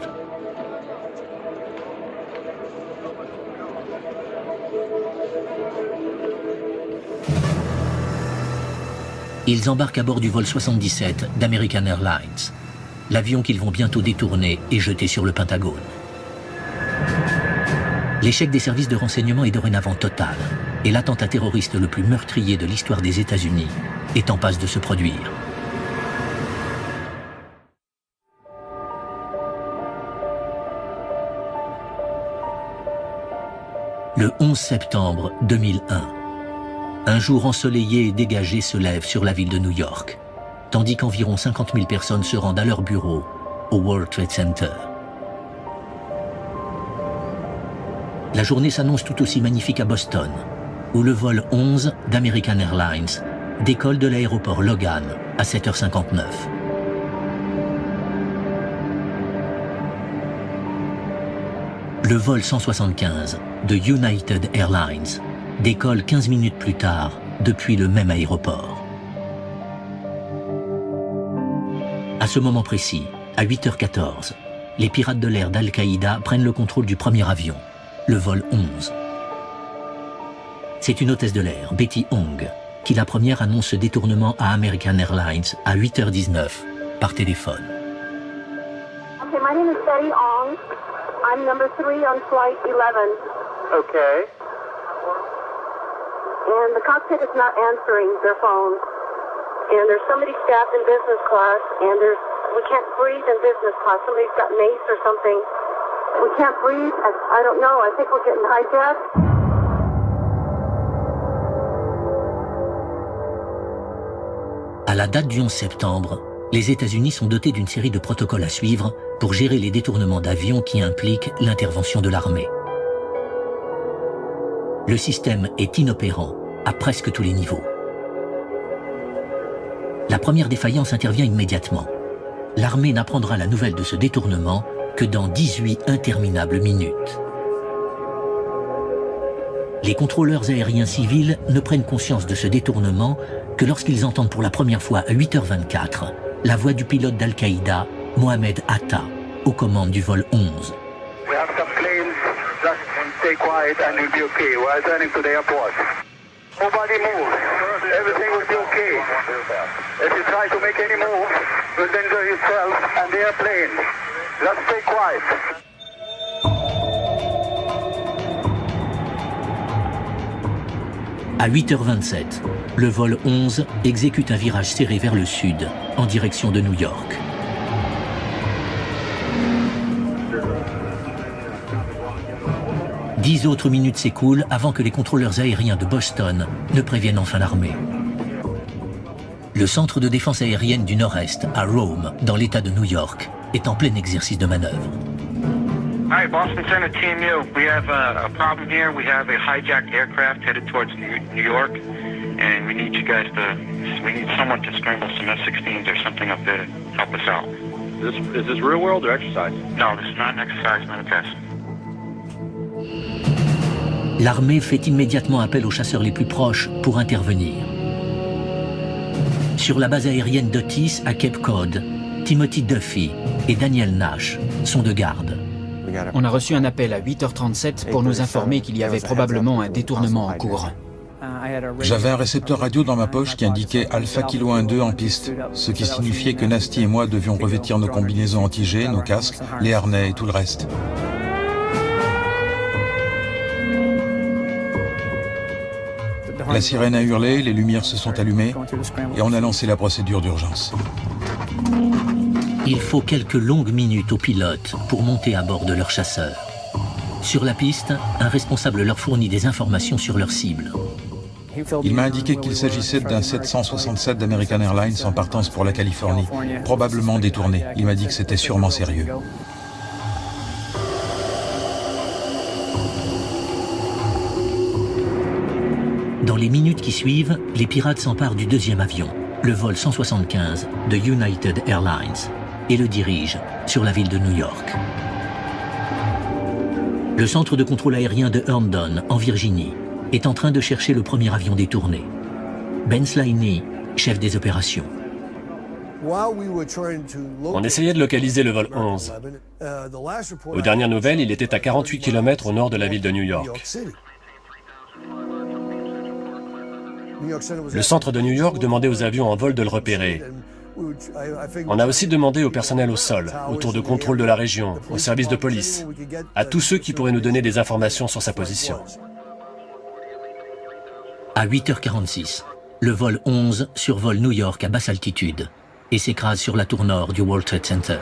Ils embarquent à bord du vol 77 d'American Airlines, l'avion qu'ils vont bientôt détourner et jeter sur le Pentagone. L'échec des services de renseignement est dorénavant total, et l'attentat terroriste le plus meurtrier de l'histoire des États-Unis est en passe de se produire. Le 11 septembre 2001, un jour ensoleillé et dégagé se lève sur la ville de New York, tandis qu'environ 50 000 personnes se rendent à leur bureau au World Trade Center. La journée s'annonce tout aussi magnifique à Boston, où le vol 11 d'American Airlines décolle de l'aéroport Logan à 7h59. Le vol 175 de United Airlines décolle 15 minutes plus tard depuis le même aéroport. À ce moment précis, à 8h14, les pirates de l'air d'Al-Qaïda prennent le contrôle du premier avion, le vol 11. C'est une hôtesse de l'air, Betty Ong, qui la première annonce ce détournement à American Airlines à 8h19 par téléphone. Okay, my name is Betty Ong. I'm number 3 on flight 11. Okay. And the cockpit is not answering their phone. And there's somebody staffed in business class, and we can't breathe in business class. Somebody's got mace or something. We can't breathe. I don't know. I think we're getting hijacked. À la date du 11 septembre, les États-Unis sont dotés d'une série de protocoles à suivre pour gérer les détournements d'avions qui impliquent l'intervention de l'armée. Le système est inopérant à presque tous les niveaux. La première défaillance intervient immédiatement. L'armée n'apprendra la nouvelle de ce détournement que dans 18 interminables minutes. Les contrôleurs aériens civils ne prennent conscience de ce détournement que lorsqu'ils entendent pour la première fois à 8h24 la voix du pilote d'Al-Qaïda, Mohamed Atta, aux commandes du vol 11. We have some planes, just stay quiet and we'll be okay. We're turning to the airport. Nobody move. Everything will be okay. If you try to make any move, you'll danger yourself and the airplane. Just stay quiet. À 8h27, le vol 11 exécute un virage serré vers le sud, en direction de New York. « 10 autres minutes s'écoulent avant que les contrôleurs aériens de Boston ne préviennent enfin l'armée. Le centre de défense aérienne du Nord-Est, à Rome, dans l'État de New York, est en plein exercice de manœuvre. Hi, Boston Center Team U. We have a problem here. We have a hijacked aircraft headed towards New York, and we need you guys we need someone to scramble some F-16s or something up there to help us out. Is this real world or exercise? No, this is not an exercise, not a test. L'armée fait immédiatement appel aux chasseurs les plus proches pour intervenir. Sur la base aérienne d'Otis à Cape Cod, Timothy Duffy et Daniel Nash sont de garde. On a reçu un appel à 8h37 pour nous informer qu'il y avait probablement un détournement en cours. J'avais un récepteur radio dans ma poche qui indiquait Alpha Kilo 1-2 en piste, ce qui signifiait que Nasty et moi devions revêtir nos combinaisons anti-G, nos casques, les harnais et tout le reste. La sirène a hurlé, les lumières se sont allumées et on a lancé la procédure d'urgence. Il faut quelques longues minutes aux pilotes pour monter à bord de leur chasseur. Sur la piste, un responsable leur fournit des informations sur leur cible. Il m'a indiqué qu'il s'agissait d'un 767 d'American Airlines en partance pour la Californie, probablement détourné. Il m'a dit que c'était sûrement sérieux. Dans les minutes qui suivent, les pirates s'emparent du deuxième avion, le vol 175 de United Airlines, et le dirigent sur la ville de New York. Le centre de contrôle aérien de Herndon, en Virginie, est en train de chercher le premier avion détourné. Ben Sliney, chef des opérations. On essayait de localiser le vol 11. Aux dernières nouvelles, il était à 48 km au nord de la ville de New York. Le centre de New York demandait aux avions en vol de le repérer. On a aussi demandé au personnel au sol, aux tours de contrôle de la région, aux services de police, à tous ceux qui pourraient nous donner des informations sur sa position. À 8h46, le vol 11 survole New York à basse altitude et s'écrase sur la tour nord du World Trade Center.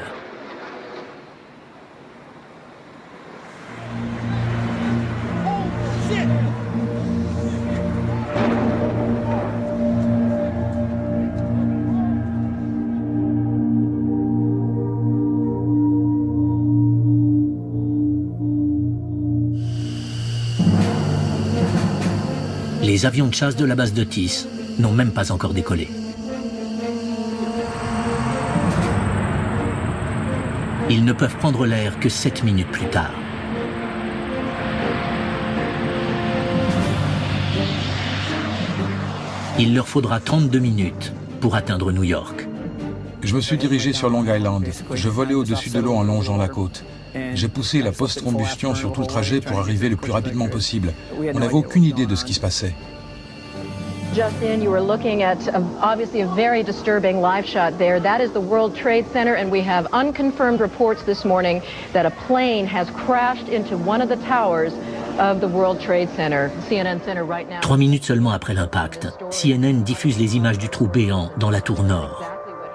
Les avions de chasse de la base d'Otis n'ont même pas encore décollé. Ils ne peuvent prendre l'air que 7 minutes plus tard. Il leur faudra 32 minutes pour atteindre New York. Je me suis dirigé sur Long Island. Je volais au-dessus de l'eau en longeant la côte. J'ai poussé la post-combustion sur tout le trajet pour arriver le plus rapidement possible. On n'avait aucune idée de ce qui se passait. Justin, you were looking at obviously a very disturbing live shot there. That is the World Trade Center, and we have unconfirmed reports this morning that a plane has crashed into one of the towers of the World Trade Center. CNN Center right now. 3 minutes seulement après l'impact, CNN diffuse les images du trou béant dans la tour nord.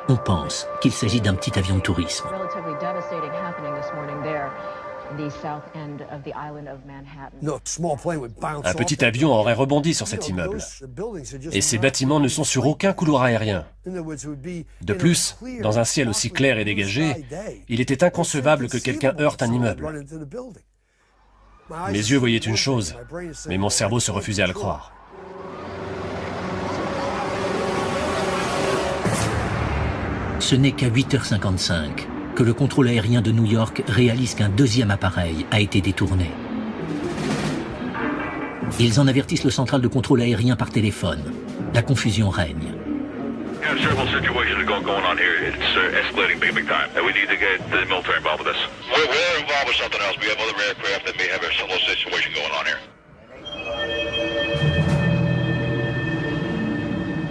On pense qu'il s'agit d'un petit avion de tourisme. Un petit avion aurait rebondi sur cet immeuble. Et ces bâtiments ne sont sur aucun couloir aérien. De plus, dans un ciel aussi clair et dégagé, il était inconcevable que quelqu'un heurte un immeuble. Mes yeux voyaient une chose, mais mon cerveau se refusait à le croire. Ce n'est qu'à 8h55 que le contrôle aérien de New York réalise qu'un deuxième appareil a été détourné. Ils en avertissent le central de contrôle aérien par téléphone. La confusion règne.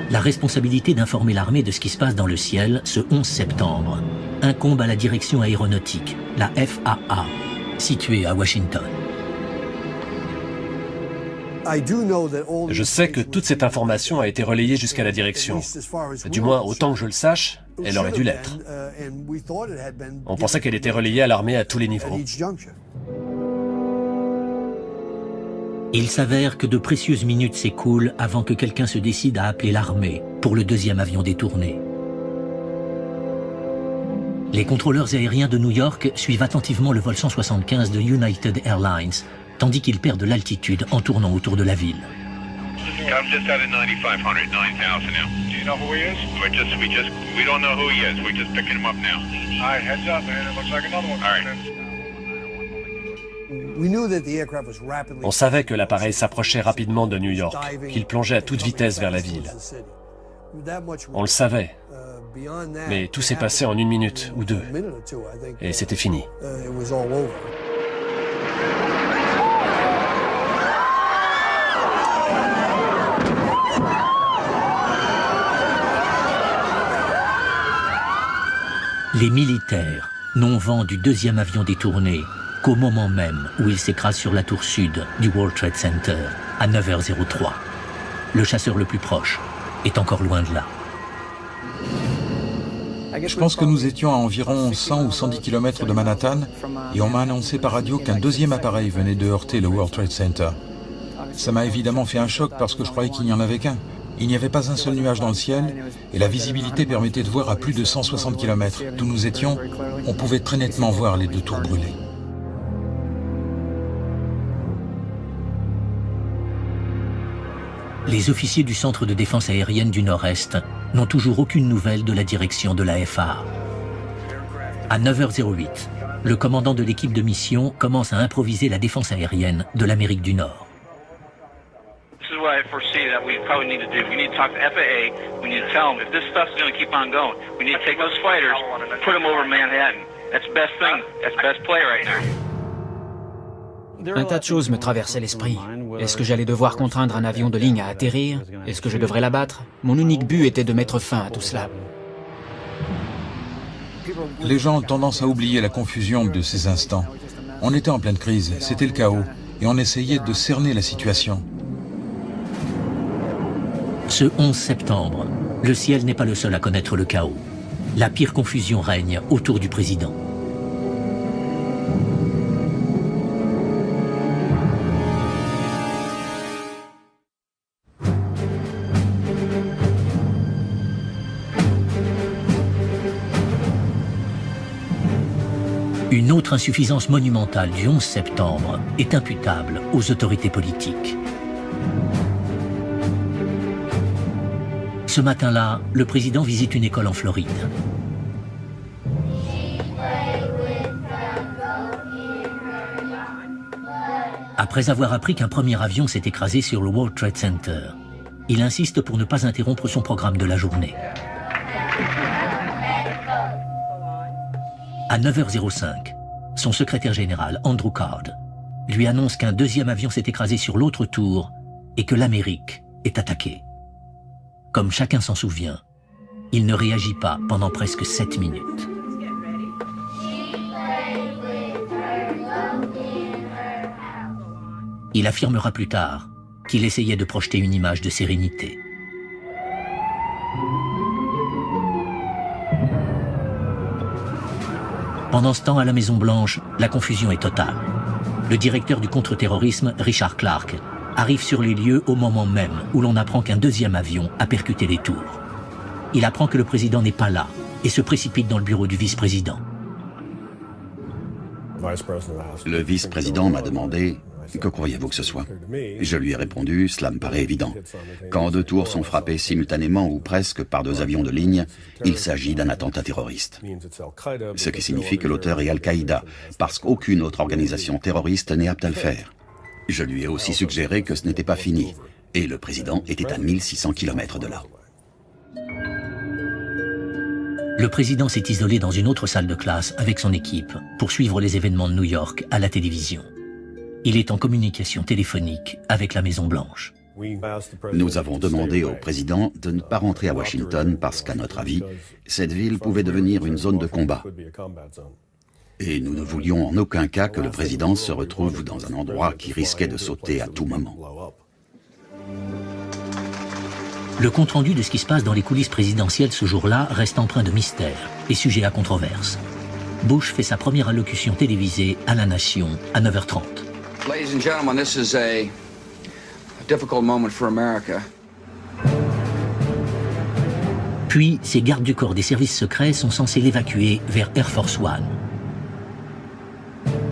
La responsabilité d'informer l'armée de ce qui se passe dans le ciel ce 11 septembre incombe à la direction aéronautique, la FAA, située à Washington. Je sais que toute cette information a été relayée jusqu'à la direction. Du moins, autant que je le sache, elle aurait dû l'être. On pensait qu'elle était relayée à l'armée à tous les niveaux. Il s'avère que de précieuses minutes s'écoulent avant que quelqu'un se décide à appeler l'armée pour le deuxième avion détourné. Les contrôleurs aériens de New York suivent attentivement le vol 175 de United Airlines, tandis qu'ils perdent l'altitude en tournant autour de la ville. On savait que l'appareil s'approchait rapidement de New York, qu'il plongeait à toute vitesse vers la ville. On le savait, mais tout s'est passé en 1 minute ou 2, et c'était fini. Les militaires n'ont vent du deuxième avion détourné qu'au moment même où il s'écrase sur la tour sud du World Trade Center à 9h03. Le chasseur le plus proche est encore loin de là. Je pense que nous étions à environ 100 ou 110 km de Manhattan et on m'a annoncé par radio qu'un deuxième appareil venait de heurter le World Trade Center. Ça m'a évidemment fait un choc parce que je croyais qu'il n'y en avait qu'un. Il n'y avait pas un seul nuage dans le ciel et la visibilité permettait de voir à plus de 160 km. D'où nous étions, on pouvait très nettement voir les 2 tours brûlées. Les officiers du Centre de défense aérienne du Nord-Est n'ont toujours aucune nouvelle de la direction de la FAA. À 9h08, le commandant de l'équipe de mission commence à improviser la défense aérienne de l'Amérique du Nord. This is what I foresee that we probably need to do. We need to talk to FAA. We need to tell them if this stuff's going to keep on going, we need to take those fighters, put them over Manhattan. That's the best thing. That's the best play right now. Un tas de choses me traversaient l'esprit. Est-ce que j'allais devoir contraindre un avion de ligne à atterrir? Est-ce que je devrais l'abattre? Mon unique but était de mettre fin à tout cela. Les gens ont tendance à oublier la confusion de ces instants. On était en pleine crise, c'était le chaos, et on essayait de cerner la situation. Ce 11 septembre, le ciel n'est pas le seul à connaître le chaos. La pire confusion règne autour du président. Une autre insuffisance monumentale du 11 septembre est imputable aux autorités politiques. Ce matin-là, le président visite une école en Floride. Après avoir appris qu'un premier avion s'est écrasé sur le World Trade Center, il insiste pour ne pas interrompre son programme de la journée. À 9h05, son secrétaire général, Andrew Card, lui annonce qu'un deuxième avion s'est écrasé sur l'autre tour et que l'Amérique est attaquée. Comme chacun s'en souvient, il ne réagit pas pendant presque 7 minutes. Il affirmera plus tard qu'il essayait de projeter une image de sérénité. Pendant ce temps, à la Maison-Blanche, la confusion est totale. Le directeur du contre-terrorisme, Richard Clarke, arrive sur les lieux au moment même où l'on apprend qu'un deuxième avion a percuté les tours. Il apprend que le président n'est pas là et se précipite dans le bureau du vice-président. Le vice-président m'a demandé « Que croyez-vous que ce soit ?» Je lui ai répondu « Cela me paraît évident. Quand 2 tours sont frappées simultanément ou presque par 2 avions de ligne, il s'agit d'un attentat terroriste. Ce qui signifie que l'auteur est Al-Qaïda, parce qu'aucune autre organisation terroriste n'est apte à le faire. » Je lui ai aussi suggéré que ce n'était pas fini, et le président était à 1600 km de là. Le président s'est isolé dans une autre salle de classe avec son équipe pour suivre les événements de New York à la télévision. Il est en communication téléphonique avec la Maison-Blanche. Nous avons demandé au président de ne pas rentrer à Washington parce qu'à notre avis, cette ville pouvait devenir une zone de combat. Et nous ne voulions en aucun cas que le président se retrouve dans un endroit qui risquait de sauter à tout moment. Le compte-rendu de ce qui se passe dans les coulisses présidentielles ce jour-là reste empreint de mystère et sujet à controverse. Bush fait sa première allocution télévisée à la nation à 9h30. Ladies and gentlemen, this is a difficult moment for America. Puis, ces gardes du corps des services secrets sont censés l'évacuer vers Air Force One.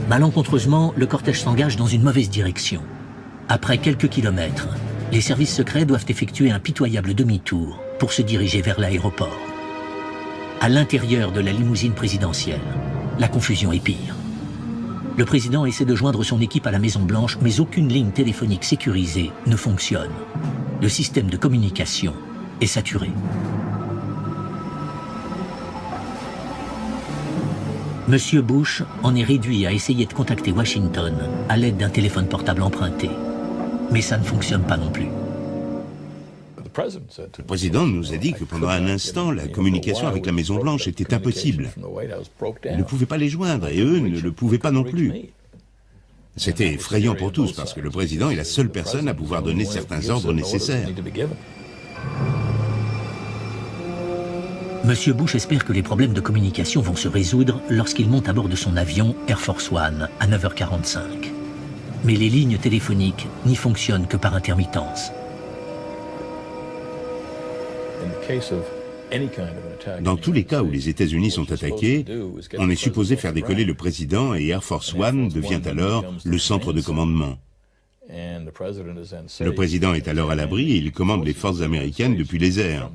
Malencontreusement, le cortège s'engage dans une mauvaise direction. Après quelques kilomètres, les services secrets doivent effectuer un pitoyable demi-tour pour se diriger vers l'aéroport. À l'intérieur de la limousine présidentielle, la confusion est pire. Le président essaie de joindre son équipe à la Maison-Blanche, mais aucune ligne téléphonique sécurisée ne fonctionne. Le système de communication est saturé. Monsieur Bush en est réduit à essayer de contacter Washington à l'aide d'un téléphone portable emprunté. Mais ça ne fonctionne pas non plus. Le président nous a dit que pendant un instant, la communication avec la Maison-Blanche était impossible. Il ne pouvait pas les joindre et eux ne le pouvaient pas non plus. C'était effrayant pour tous parce que le président est la seule personne à pouvoir donner certains ordres nécessaires. Monsieur Bush espère que les problèmes de communication vont se résoudre lorsqu'il monte à bord de son avion Air Force One à 9h45. Mais les lignes téléphoniques n'y fonctionnent que par intermittence. Dans tous les cas où les États-Unis sont attaqués, on est supposé faire décoller le président et Air Force One devient alors le centre de commandement. Le président est alors à l'abri et il commande les forces américaines depuis les airs.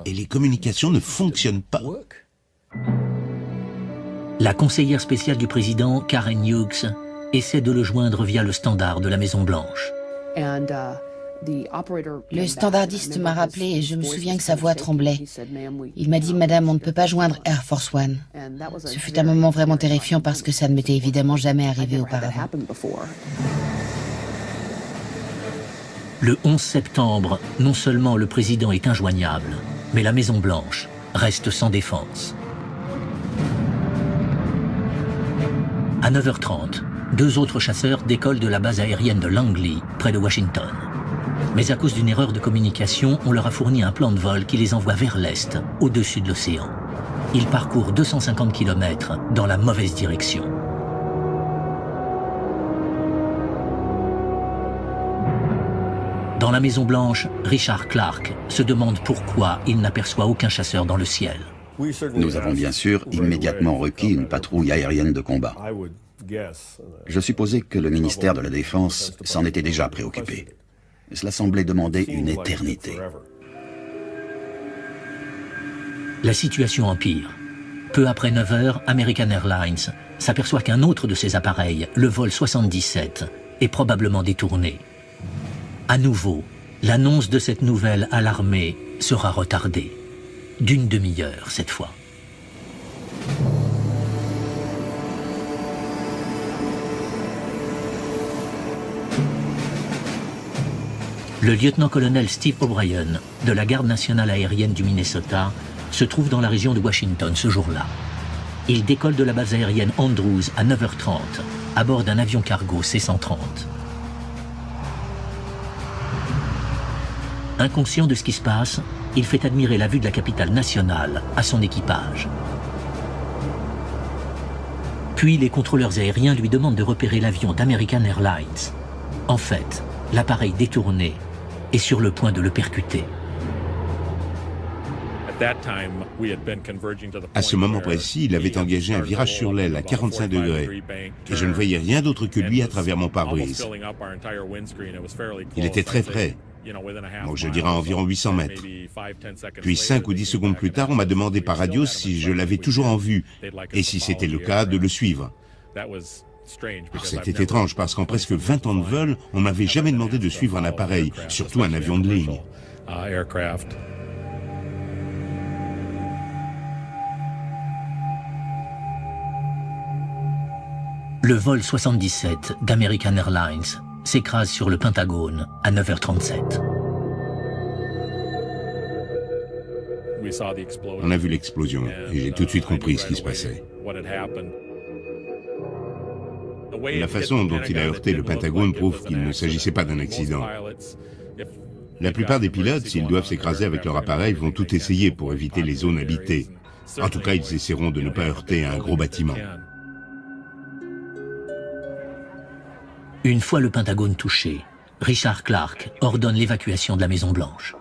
Et les communications ne fonctionnent pas. La conseillère spéciale du président, Karen Hughes, essaie de le joindre via le standard de la Maison-Blanche. Le standardiste m'a rappelé et je me souviens que sa voix tremblait. Il m'a dit « Madame, on ne peut pas joindre Air Force One ». Ce fut un moment vraiment terrifiant parce que ça ne m'était évidemment jamais arrivé auparavant. Le 11 septembre, non seulement le président est injoignable, mais la Maison-Blanche reste sans défense. À 9h30, 2 autres chasseurs décollent de la base aérienne de Langley, près de Washington. Mais à cause d'une erreur de communication, on leur a fourni un plan de vol qui les envoie vers l'est, au-dessus de l'océan. Ils parcourent 250 km dans la mauvaise direction. Dans la Maison-Blanche, Richard Clarke se demande pourquoi il n'aperçoit aucun chasseur dans le ciel. Nous avons bien sûr immédiatement requis une patrouille aérienne de combat. Je supposais que le ministère de la Défense s'en était déjà préoccupé. Cela semblait demander une éternité. La situation empire. Peu après 9 heures, American Airlines s'aperçoit qu'un autre de ses appareils, le vol 77, est probablement détourné. À nouveau, l'annonce de cette nouvelle à l'armée sera retardée. D'une demi-heure cette fois. Le lieutenant-colonel Steve O'Brien, de la Garde nationale aérienne du Minnesota, se trouve dans la région de Washington ce jour-là. Il décolle de la base aérienne Andrews à 9h30, à bord d'un avion cargo C-130. Inconscient de ce qui se passe, il fait admirer la vue de la capitale nationale à son équipage. Puis les contrôleurs aériens lui demandent de repérer l'avion d'American Airlines. En fait, l'appareil détourné est sur le point de le percuter. À ce moment précis, il avait engagé un virage sur l'aile à 45 degrés et je ne voyais rien d'autre que lui à travers mon pare-brise. Il était très près, donc je dirais environ 800 mètres. Puis 5 ou 10 secondes plus tard, on m'a demandé par radio si je l'avais toujours en vue et si c'était le cas, de le suivre. C'était étrange parce qu'en presque 20 ans de vol, on m'avait jamais demandé de suivre un appareil, surtout un avion de ligne. Le vol 77 d'American Airlines s'écrase sur le Pentagone à 9h37. On a vu l'explosion et j'ai tout de suite compris ce qui se passait. La façon dont il a heurté le Pentagone prouve qu'il ne s'agissait pas d'un accident. La plupart des pilotes, s'ils doivent s'écraser avec leur appareil, vont tout essayer pour éviter les zones habitées. En tout cas, ils essaieront de ne pas heurter un gros bâtiment. Une fois le Pentagone touché, Richard Clark ordonne l'évacuation de la Maison-Blanche.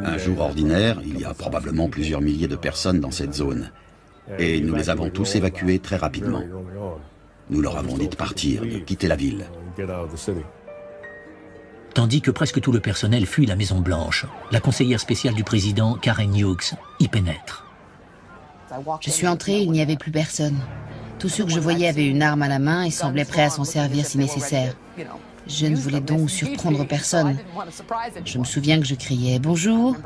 Un jour ordinaire, il y a probablement plusieurs milliers de personnes dans cette zone. Et nous les avons tous évacués très rapidement. Nous leur avons dit de partir, de quitter la ville. Tandis que presque tout le personnel fuit la Maison-Blanche, la conseillère spéciale du président, Karen Hughes, y pénètre. Je suis entrée, il n'y avait plus personne. Tous ceux que je voyais avaient une arme à la main et semblaient prêts à s'en servir si nécessaire. Je ne voulais donc surprendre personne. Je me souviens que je criais « Bonjour,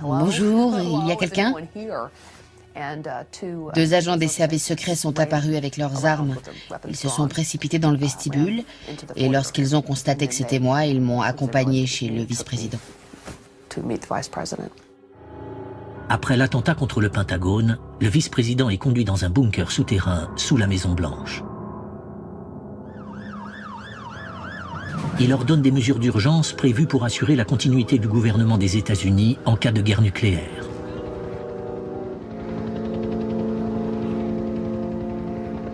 bonjour, il y a quelqu'un ?» 2 agents des services secrets sont apparus avec leurs armes. Ils se sont précipités dans le vestibule et lorsqu'ils ont constaté que c'était moi, ils m'ont accompagné chez le vice-président. Après l'attentat contre le Pentagone, le vice-président est conduit dans un bunker souterrain sous la Maison-Blanche. Il ordonne des mesures d'urgence prévues pour assurer la continuité du gouvernement des États-Unis en cas de guerre nucléaire.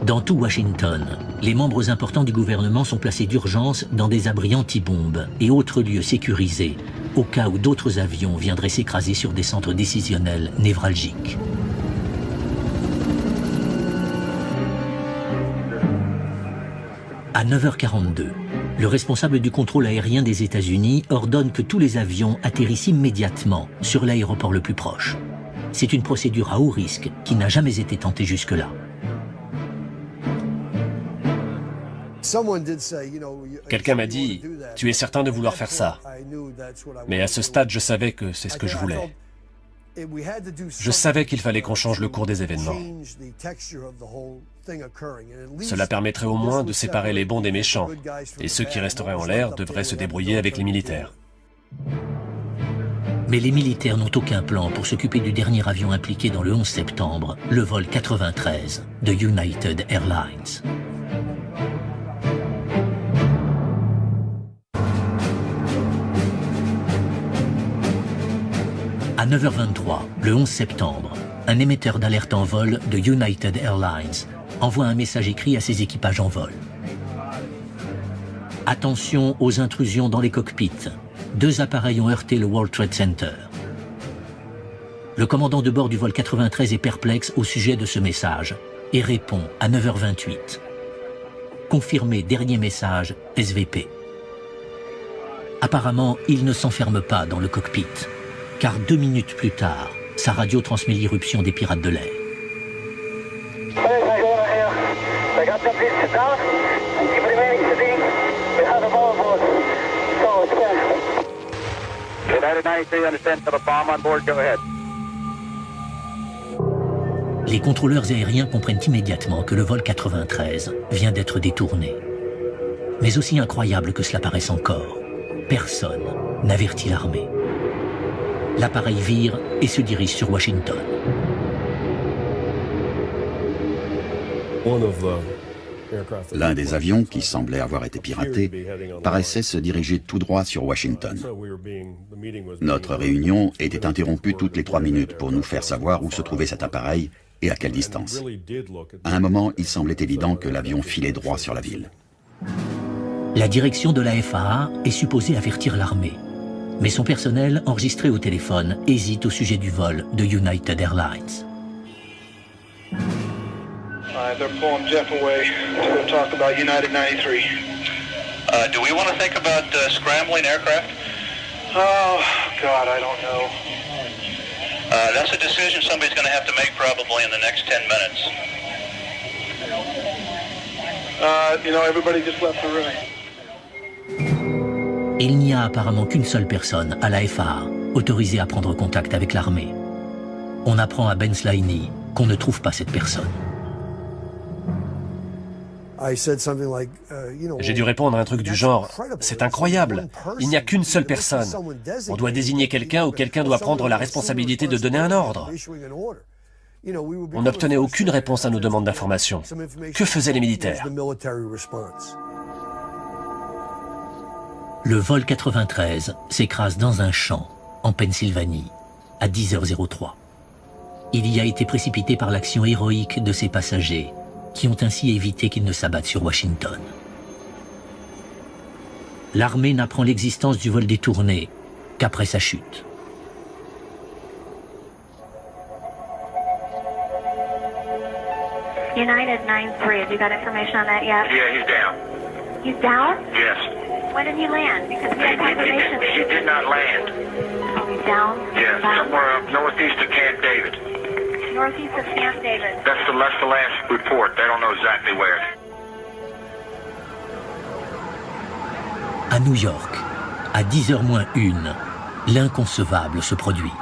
Dans tout Washington, les membres importants du gouvernement sont placés d'urgence dans des abris anti-bombes et autres lieux sécurisés, au cas où d'autres avions viendraient s'écraser sur des centres décisionnels névralgiques. À 9h42, le responsable du contrôle aérien des États-Unis ordonne que tous les avions atterrissent immédiatement sur l'aéroport le plus proche. C'est une procédure à haut risque qui n'a jamais été tentée jusque-là. Quelqu'un m'a dit, tu es certain de vouloir faire ça. Mais à ce stade, je savais que c'est ce que je voulais. Je savais qu'il fallait qu'on change le cours des événements. Cela permettrait au moins de séparer les bons des méchants, et ceux qui resteraient en l'air devraient se débrouiller avec les militaires. Mais les militaires n'ont aucun plan pour s'occuper du dernier avion impliqué dans le 11 septembre, le vol 93 de United Airlines. À 9h23, le 11 septembre, un émetteur d'alerte en vol de United Airlines envoie un message écrit à ses équipages en vol. Attention aux intrusions dans les cockpits. 2 appareils ont heurté le World Trade Center. Le commandant de bord du vol 93 est perplexe au sujet de ce message et répond à 9h28. Confirmé, dernier message, SVP. Apparemment, il ne s'enferme pas dans le cockpit. car 2 minutes plus tard, sa radio transmet l'irruption des pirates de l'air. Les contrôleurs aériens comprennent immédiatement que le vol 93 vient d'être détourné. Mais aussi incroyable que cela paraisse encore, personne n'avertit l'armée. L'appareil vire et se dirige sur Washington. L'un des avions, qui semblait avoir été piraté, paraissait se diriger tout droit sur Washington. Notre réunion était interrompue toutes les 3 minutes pour nous faire savoir où se trouvait cet appareil et à quelle distance. À un moment, il semblait évident que l'avion filait droit sur la ville. La direction de la FAA est supposée avertir l'armée. Mais son personnel, enregistré au téléphone, hésite au sujet du vol de United Airlines. They're pulling Jeff away to talk about United 93. Do we want to think about scrambling aircraft? Oh, God, I don't know. That's a decision somebody's going to have to make probably in the next 10 minutes. Everybody just left the room. Il n'y a apparemment qu'une seule personne à la FAA autorisée à prendre contact avec l'armée. On apprend à Ben Slaney qu'on ne trouve pas cette personne. J'ai dû répondre à un truc du genre « C'est incroyable, il n'y a qu'une seule personne. On doit désigner quelqu'un ou quelqu'un doit prendre la responsabilité de donner un ordre. » On n'obtenait aucune réponse à nos demandes d'information. Que faisaient les militaires? Le vol 93 s'écrase dans un champ, en Pennsylvanie, à 10h03. Il y a été précipité par l'action héroïque de ses passagers, qui ont ainsi évité qu'ils ne s'abattent sur Washington. L'armée n'apprend l'existence du vol détourné qu'après sa chute. United 93, have you got information on that yet? Yeah, he's down. He's down? Yes. When did he land? Because we have confirmation. He did not land. Oh, he's down? Yes, somewhere up northeast of Camp David. Northeast of Camp David. That's the last report. They don't know exactly where. À New York, à 10h-1, l'inconcevable se produit.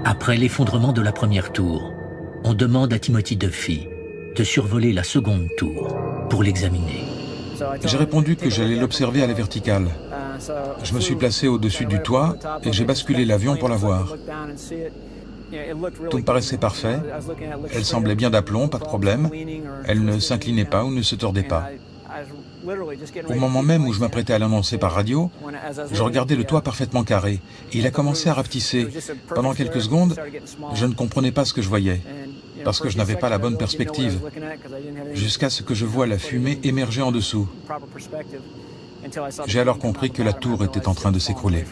Après l'effondrement de la première tour, on demande à Timothy Duffy de survoler la seconde tour pour l'examiner. J'ai répondu que j'allais l'observer à la verticale. Je me suis placé au-dessus du toit et j'ai basculé l'avion pour la voir. Tout me paraissait parfait. Elle semblait bien d'aplomb, pas de problème. Elle ne s'inclinait pas ou ne se tordait pas. Au moment même où je m'apprêtais à l'annoncer par radio, je regardais le toit parfaitement carré et il a commencé à rapetisser. Pendant quelques secondes, je ne comprenais pas ce que je voyais, parce que je n'avais pas la bonne perspective, jusqu'à ce que je voie la fumée émerger en dessous. J'ai alors compris que la tour était en train de s'écrouler.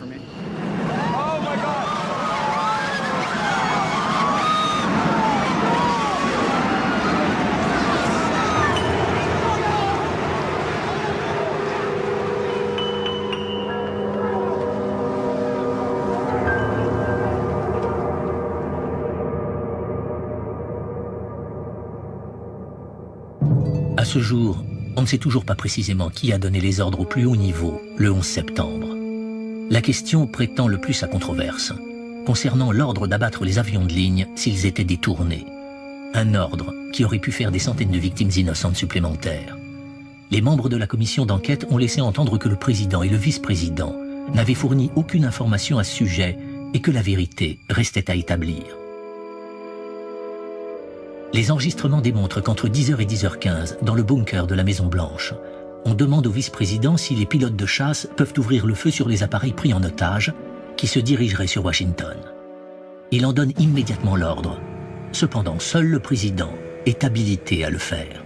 À ce jour, on ne sait toujours pas précisément qui a donné les ordres au plus haut niveau le 11 septembre. La question prétend le plus à controverse, concernant l'ordre d'abattre les avions de ligne s'ils étaient détournés. Un ordre qui aurait pu faire des centaines de victimes innocentes supplémentaires. Les membres de la commission d'enquête ont laissé entendre que le président et le vice-président n'avaient fourni aucune information à ce sujet et que la vérité restait à établir. Les enregistrements démontrent qu'entre 10h et 10h15, dans le bunker de la Maison-Blanche, on demande au vice-président si les pilotes de chasse peuvent ouvrir le feu sur les appareils pris en otage qui se dirigeraient sur Washington. Il en donne immédiatement l'ordre. Cependant, seul le président est habilité à le faire.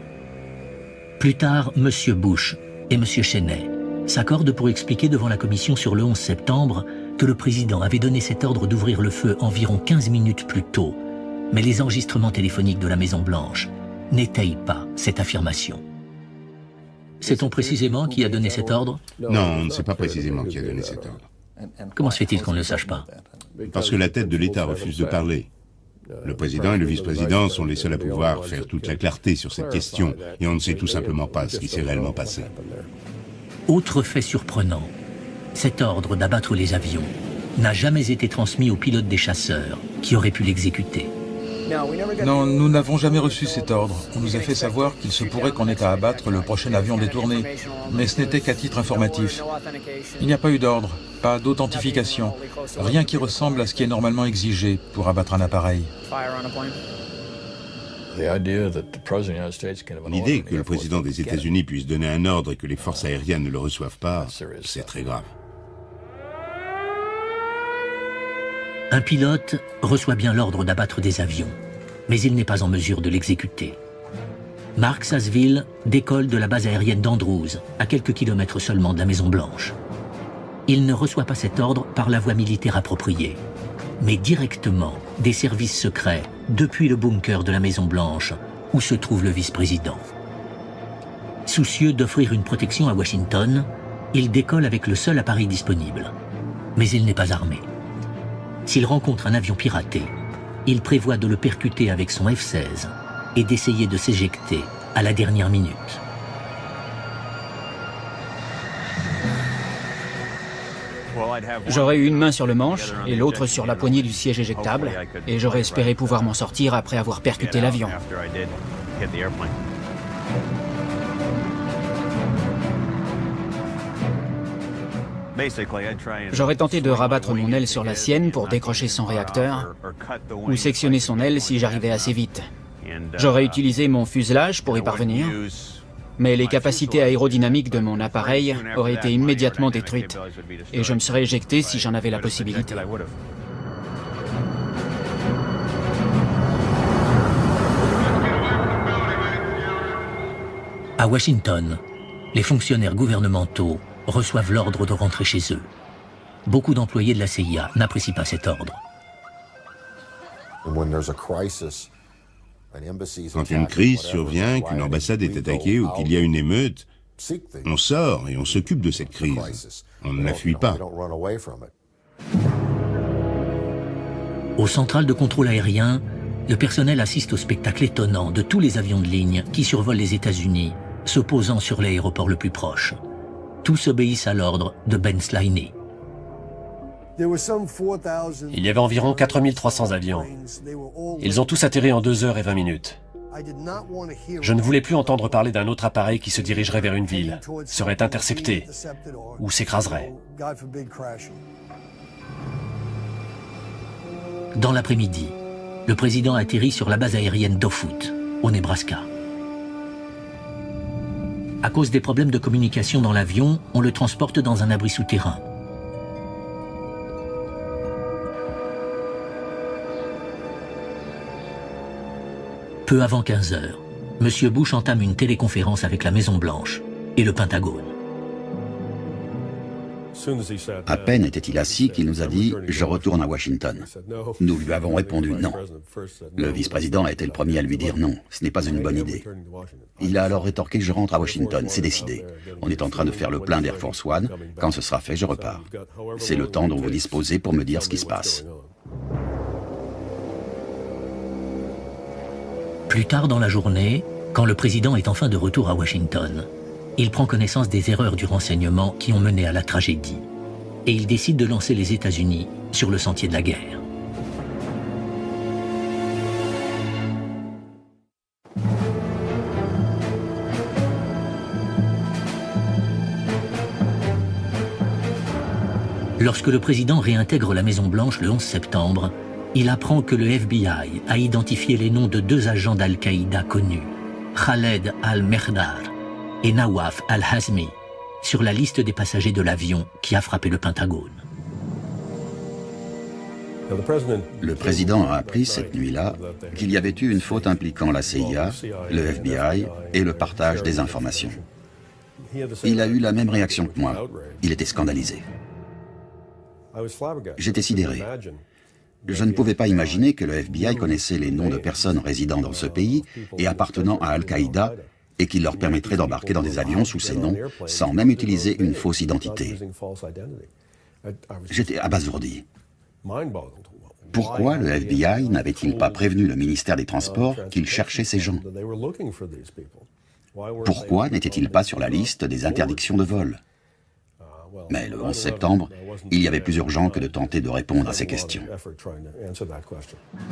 Plus tard, M. Bush et M. Cheney s'accordent pour expliquer devant la commission sur le 11 septembre que le président avait donné cet ordre d'ouvrir le feu environ 15 minutes plus tôt, mais les enregistrements téléphoniques de la Maison-Blanche n'étayent pas cette affirmation. Sait-on précisément qui a donné cet ordre? Non, on ne sait pas précisément qui a donné cet ordre. Comment se fait-il qu'on ne le sache pas? Parce que la tête de l'État refuse de parler. Le président et le vice-président sont les seuls à pouvoir faire toute la clarté sur cette question, et on ne sait tout simplement pas ce qui s'est réellement passé. Autre fait surprenant, cet ordre d'abattre les avions n'a jamais été transmis aux pilotes des chasseurs qui auraient pu l'exécuter. Non, nous n'avons jamais reçu cet ordre. On nous a fait savoir qu'il se pourrait qu'on ait à abattre le prochain avion détourné, mais ce n'était qu'à titre informatif. Il n'y a pas eu d'ordre, pas d'authentification, rien qui ressemble à ce qui est normalement exigé pour abattre un appareil. L'idée que le président des États-Unis puisse donner un ordre et que les forces aériennes ne le reçoivent pas, c'est très grave. Un pilote reçoit bien l'ordre d'abattre des avions, mais il n'est pas en mesure de l'exécuter. Mark Sasseville décolle de la base aérienne d'Andrews, à quelques kilomètres seulement de la Maison-Blanche. Il ne reçoit pas cet ordre par la voie militaire appropriée, mais directement des services secrets depuis le bunker de la Maison-Blanche où se trouve le vice-président. Soucieux d'offrir une protection à Washington, il décolle avec le seul appareil disponible. Mais il n'est pas armé. S'il rencontre un avion piraté, il prévoit de le percuter avec son F-16 et d'essayer de s'éjecter à la dernière minute. J'aurais eu une main sur le manche et l'autre sur la poignée du siège éjectable, et j'aurais espéré pouvoir m'en sortir après avoir percuté l'avion. J'aurais tenté de rabattre mon aile sur la sienne pour décrocher son réacteur, ou sectionner son aile si j'arrivais assez vite. J'aurais utilisé mon fuselage pour y parvenir, mais les capacités aérodynamiques de mon appareil auraient été immédiatement détruites, et je me serais éjecté si j'en avais la possibilité. À Washington, les fonctionnaires gouvernementaux reçoivent l'ordre de rentrer chez eux. Beaucoup d'employés de la CIA n'apprécient pas cet ordre. Quand une crise survient, qu'une ambassade est attaquée ou qu'il y a une émeute, on sort et on s'occupe de cette crise. On ne la fuit pas. Au central de contrôle aérien, le personnel assiste au spectacle étonnant de tous les avions de ligne qui survolent les États-Unis, se posant sur l'aéroport le plus proche. Tous obéissent à l'ordre de Ben Sliney. Il y avait environ 4300 avions. Ils ont tous atterri en 2 heures et 20 minutes. Je ne voulais plus entendre parler d'un autre appareil qui se dirigerait vers une ville, serait intercepté ou s'écraserait. Dans l'après-midi, le président atterrit sur la base aérienne d'Offutt, au Nebraska. À cause des problèmes de communication dans l'avion, on le transporte dans un abri souterrain. Peu avant 15 heures, M. Bush entame une téléconférence avec la Maison-Blanche et le Pentagone. À peine était-il assis qu'il nous a dit « Je retourne à Washington ». Nous lui avons répondu non. Le vice-président a été le premier à lui dire non, ce n'est pas une bonne idée. Il a alors rétorqué « Je rentre à Washington, c'est décidé. On est en train de faire le plein d'Air Force One. Quand ce sera fait, je repars. C'est le temps dont vous disposez pour me dire ce qui se passe. » Plus tard dans la journée, quand le président est enfin de retour à Washington, il prend connaissance des erreurs du renseignement qui ont mené à la tragédie. Et il décide de lancer les États-Unis sur le sentier de la guerre. Lorsque le président réintègre la Maison-Blanche le 11 septembre, il apprend que le FBI a identifié les noms de 2 agents d'Al-Qaïda connus, Khaled al-Mehdar et Nawaf al-Hazmi sur la liste des passagers de l'avion qui a frappé le Pentagone. Le président a appris cette nuit-là qu'il y avait eu une faute impliquant la CIA, le FBI et le partage des informations. Il a eu la même réaction que moi. Il était scandalisé. J'étais sidéré. Je ne pouvais pas imaginer que le FBI connaissait les noms de personnes résidant dans ce pays et appartenant à Al-Qaïda et qu'il leur permettrait d'embarquer dans des avions sous ces noms sans même utiliser une fausse identité. J'étais abasourdi. Pourquoi le FBI n'avait-il pas prévenu le ministère des Transports qu'il cherchait ces gens? Pourquoi n'était-il pas sur la liste des interdictions de vol? Mais le 11 septembre, il y avait plus urgent que de tenter de répondre à ces questions.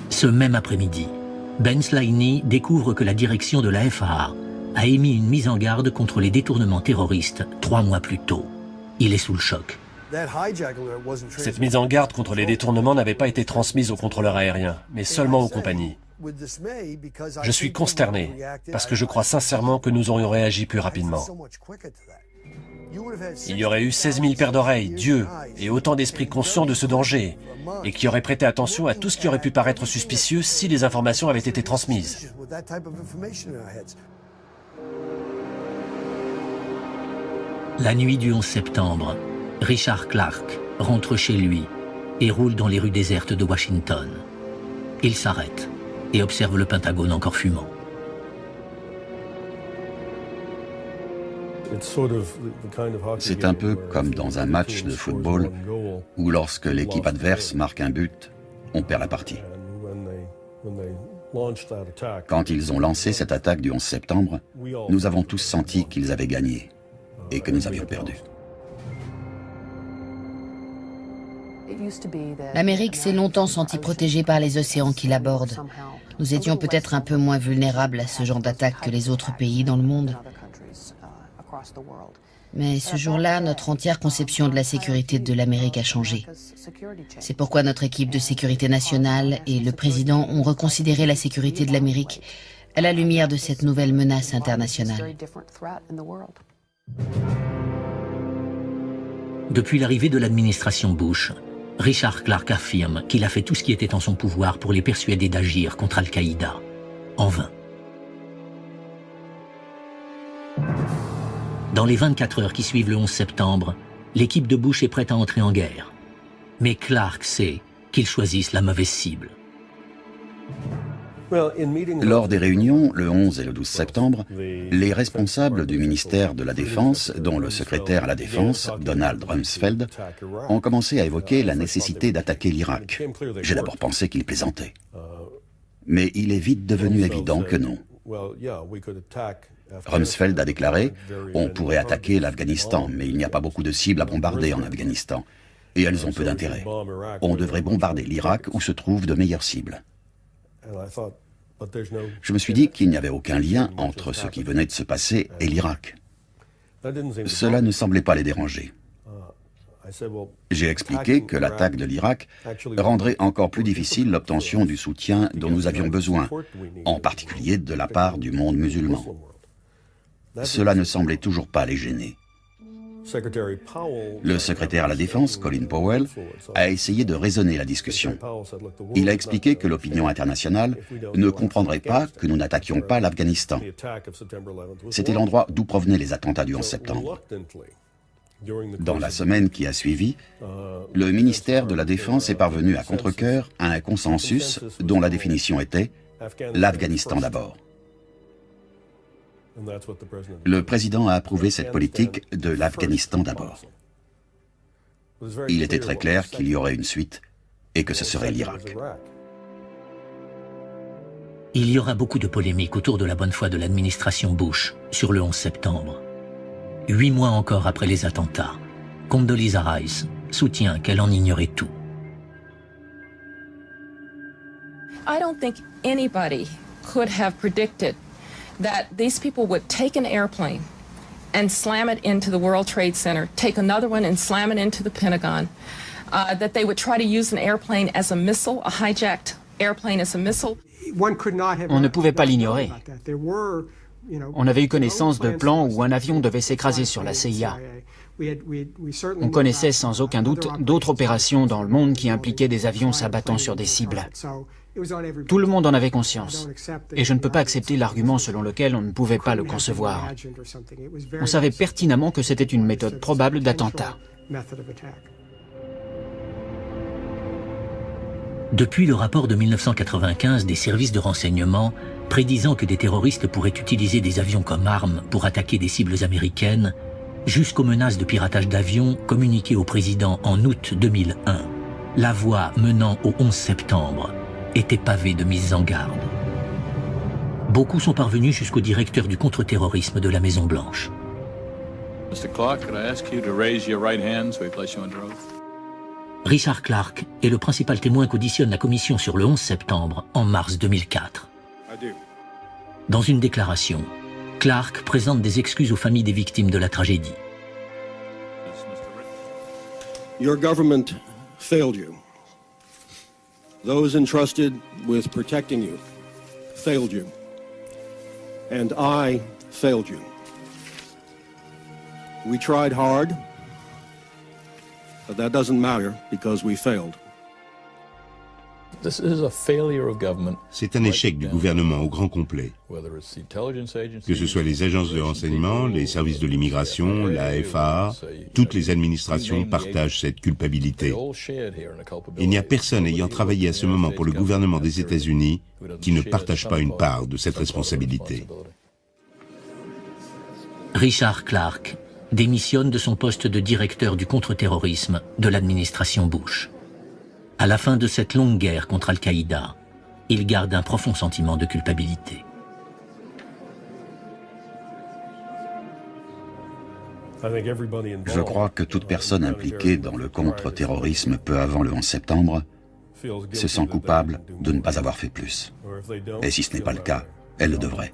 Ce même après-midi, Ben Slaney découvre que la direction de la FAA a émis une mise en garde contre les détournements terroristes 3 mois plus tôt. Il est sous le choc. Cette mise en garde contre les détournements n'avait pas été transmise aux contrôleurs aériens, mais seulement aux compagnies. Je suis consterné, parce que je crois sincèrement que nous aurions réagi plus rapidement. Il y aurait eu 16 000 paires d'oreilles, Dieu, et autant d'esprits conscients de ce danger, et qui auraient prêté attention à tout ce qui aurait pu paraître suspicieux si les informations avaient été transmises. La nuit du 11 septembre, Richard Clark rentre chez lui et roule dans les rues désertes de Washington. Il s'arrête et observe le Pentagone encore fumant. C'est un peu comme dans un match de football où lorsque l'équipe adverse marque un but, on perd la partie. Quand ils ont lancé cette attaque du 11 septembre, nous avons tous senti qu'ils avaient gagné et que nous avions perdu. L'Amérique s'est longtemps sentie protégée par les océans qui la bordent. Nous étions peut-être un peu moins vulnérables à ce genre d'attaque que les autres pays dans le monde. Mais ce jour-là, notre entière conception de la sécurité de l'Amérique a changé. C'est pourquoi notre équipe de sécurité nationale et le président ont reconsidéré la sécurité de l'Amérique à la lumière de cette nouvelle menace internationale. Depuis l'arrivée de l'administration Bush, Richard Clark affirme qu'il a fait tout ce qui était en son pouvoir pour les persuader d'agir contre Al-Qaïda. En vain. Dans les 24 heures qui suivent le 11 septembre, l'équipe de Bush est prête à entrer en guerre. Mais Clark sait qu'ils choisissent la mauvaise cible. Lors des réunions, le 11 et le 12 septembre, les responsables du ministère de la Défense, dont le secrétaire à la Défense, Donald Rumsfeld, ont commencé à évoquer la nécessité d'attaquer l'Irak. J'ai d'abord pensé qu'ils plaisantaient. Mais il est vite devenu évident que non. Rumsfeld a déclaré « On pourrait attaquer l'Afghanistan, mais il n'y a pas beaucoup de cibles à bombarder en Afghanistan. Et elles ont peu d'intérêt. On devrait bombarder l'Irak où se trouvent de meilleures cibles. » Je me suis dit qu'il n'y avait aucun lien entre ce qui venait de se passer et l'Irak. Cela ne semblait pas les déranger. J'ai expliqué que l'attaque de l'Irak rendrait encore plus difficile l'obtention du soutien dont nous avions besoin, en particulier de la part du monde musulman. Cela ne semblait toujours pas les gêner. Le secrétaire à la Défense, Colin Powell, a essayé de raisonner la discussion. Il a expliqué que l'opinion internationale ne comprendrait pas que nous n'attaquions pas l'Afghanistan. C'était l'endroit d'où provenaient les attentats du 11 septembre. Dans la semaine qui a suivi, le ministère de la Défense est parvenu à contre-cœur à un consensus dont la définition était « l'Afghanistan d'abord ». Le président a approuvé cette politique de l'Afghanistan d'abord. Il était très clair qu'il y aurait une suite et que ce serait l'Irak. Il y aura beaucoup de polémiques autour de la bonne foi de l'administration Bush sur le 11 septembre. 8 mois encore après les attentats, Condoleezza Rice soutient qu'elle en ignorait tout. I don't think anybody could have predicted that these people would take an airplane and slam it into the World Trade Center, take another one and slam it into the Pentagon, that they would try to use an airplane as a missile, a hijacked airplane as a missile. On ne pouvait pas l'ignorer. On avait eu connaissance de plans où un avion devait s'écraser sur la CIA. On connaissait sans aucun doute d'autres opérations dans le monde qui impliquaient des avions s'abattant sur des cibles. Tout le monde en avait conscience. Et je ne peux pas accepter l'argument selon lequel on ne pouvait pas le concevoir. On savait pertinemment que c'était une méthode probable d'attentat. Depuis le rapport de 1995 des services de renseignement prédisant que des terroristes pourraient utiliser des avions comme armes pour attaquer des cibles américaines, jusqu'aux menaces de piratage d'avions communiquées au président en août 2001, la voie menant au 11 septembre était pavée de mises en garde. Beaucoup sont parvenus jusqu'au directeur du contre-terrorisme de la Maison-Blanche. Mr. Clark, could I ask you to raise your right hand so we place you under oath? Richard Clark est le principal témoin qu'auditionne la commission sur le 11 septembre en mars 2004. Dans une déclaration, Clark présente des excuses aux familles des victimes de la tragédie. Your government failed you. Those entrusted with protecting you failed you. And I failed you. We tried hard, but that doesn't matter because we failed. C'est un échec du gouvernement au grand complet. Que ce soit les agences de renseignement, les services de l'immigration, la FAA, toutes les administrations partagent cette culpabilité. Il n'y a personne ayant travaillé à ce moment pour le gouvernement des États-Unis qui ne partage pas une part de cette responsabilité. Richard Clark démissionne de son poste de directeur du contre-terrorisme de l'administration Bush. À la fin de cette longue guerre contre Al-Qaïda, il garde un profond sentiment de culpabilité. Je crois que toute personne impliquée dans le contre-terrorisme peu avant le 11 septembre se sent coupable de ne pas avoir fait plus. Et si ce n'est pas le cas, elle le devrait.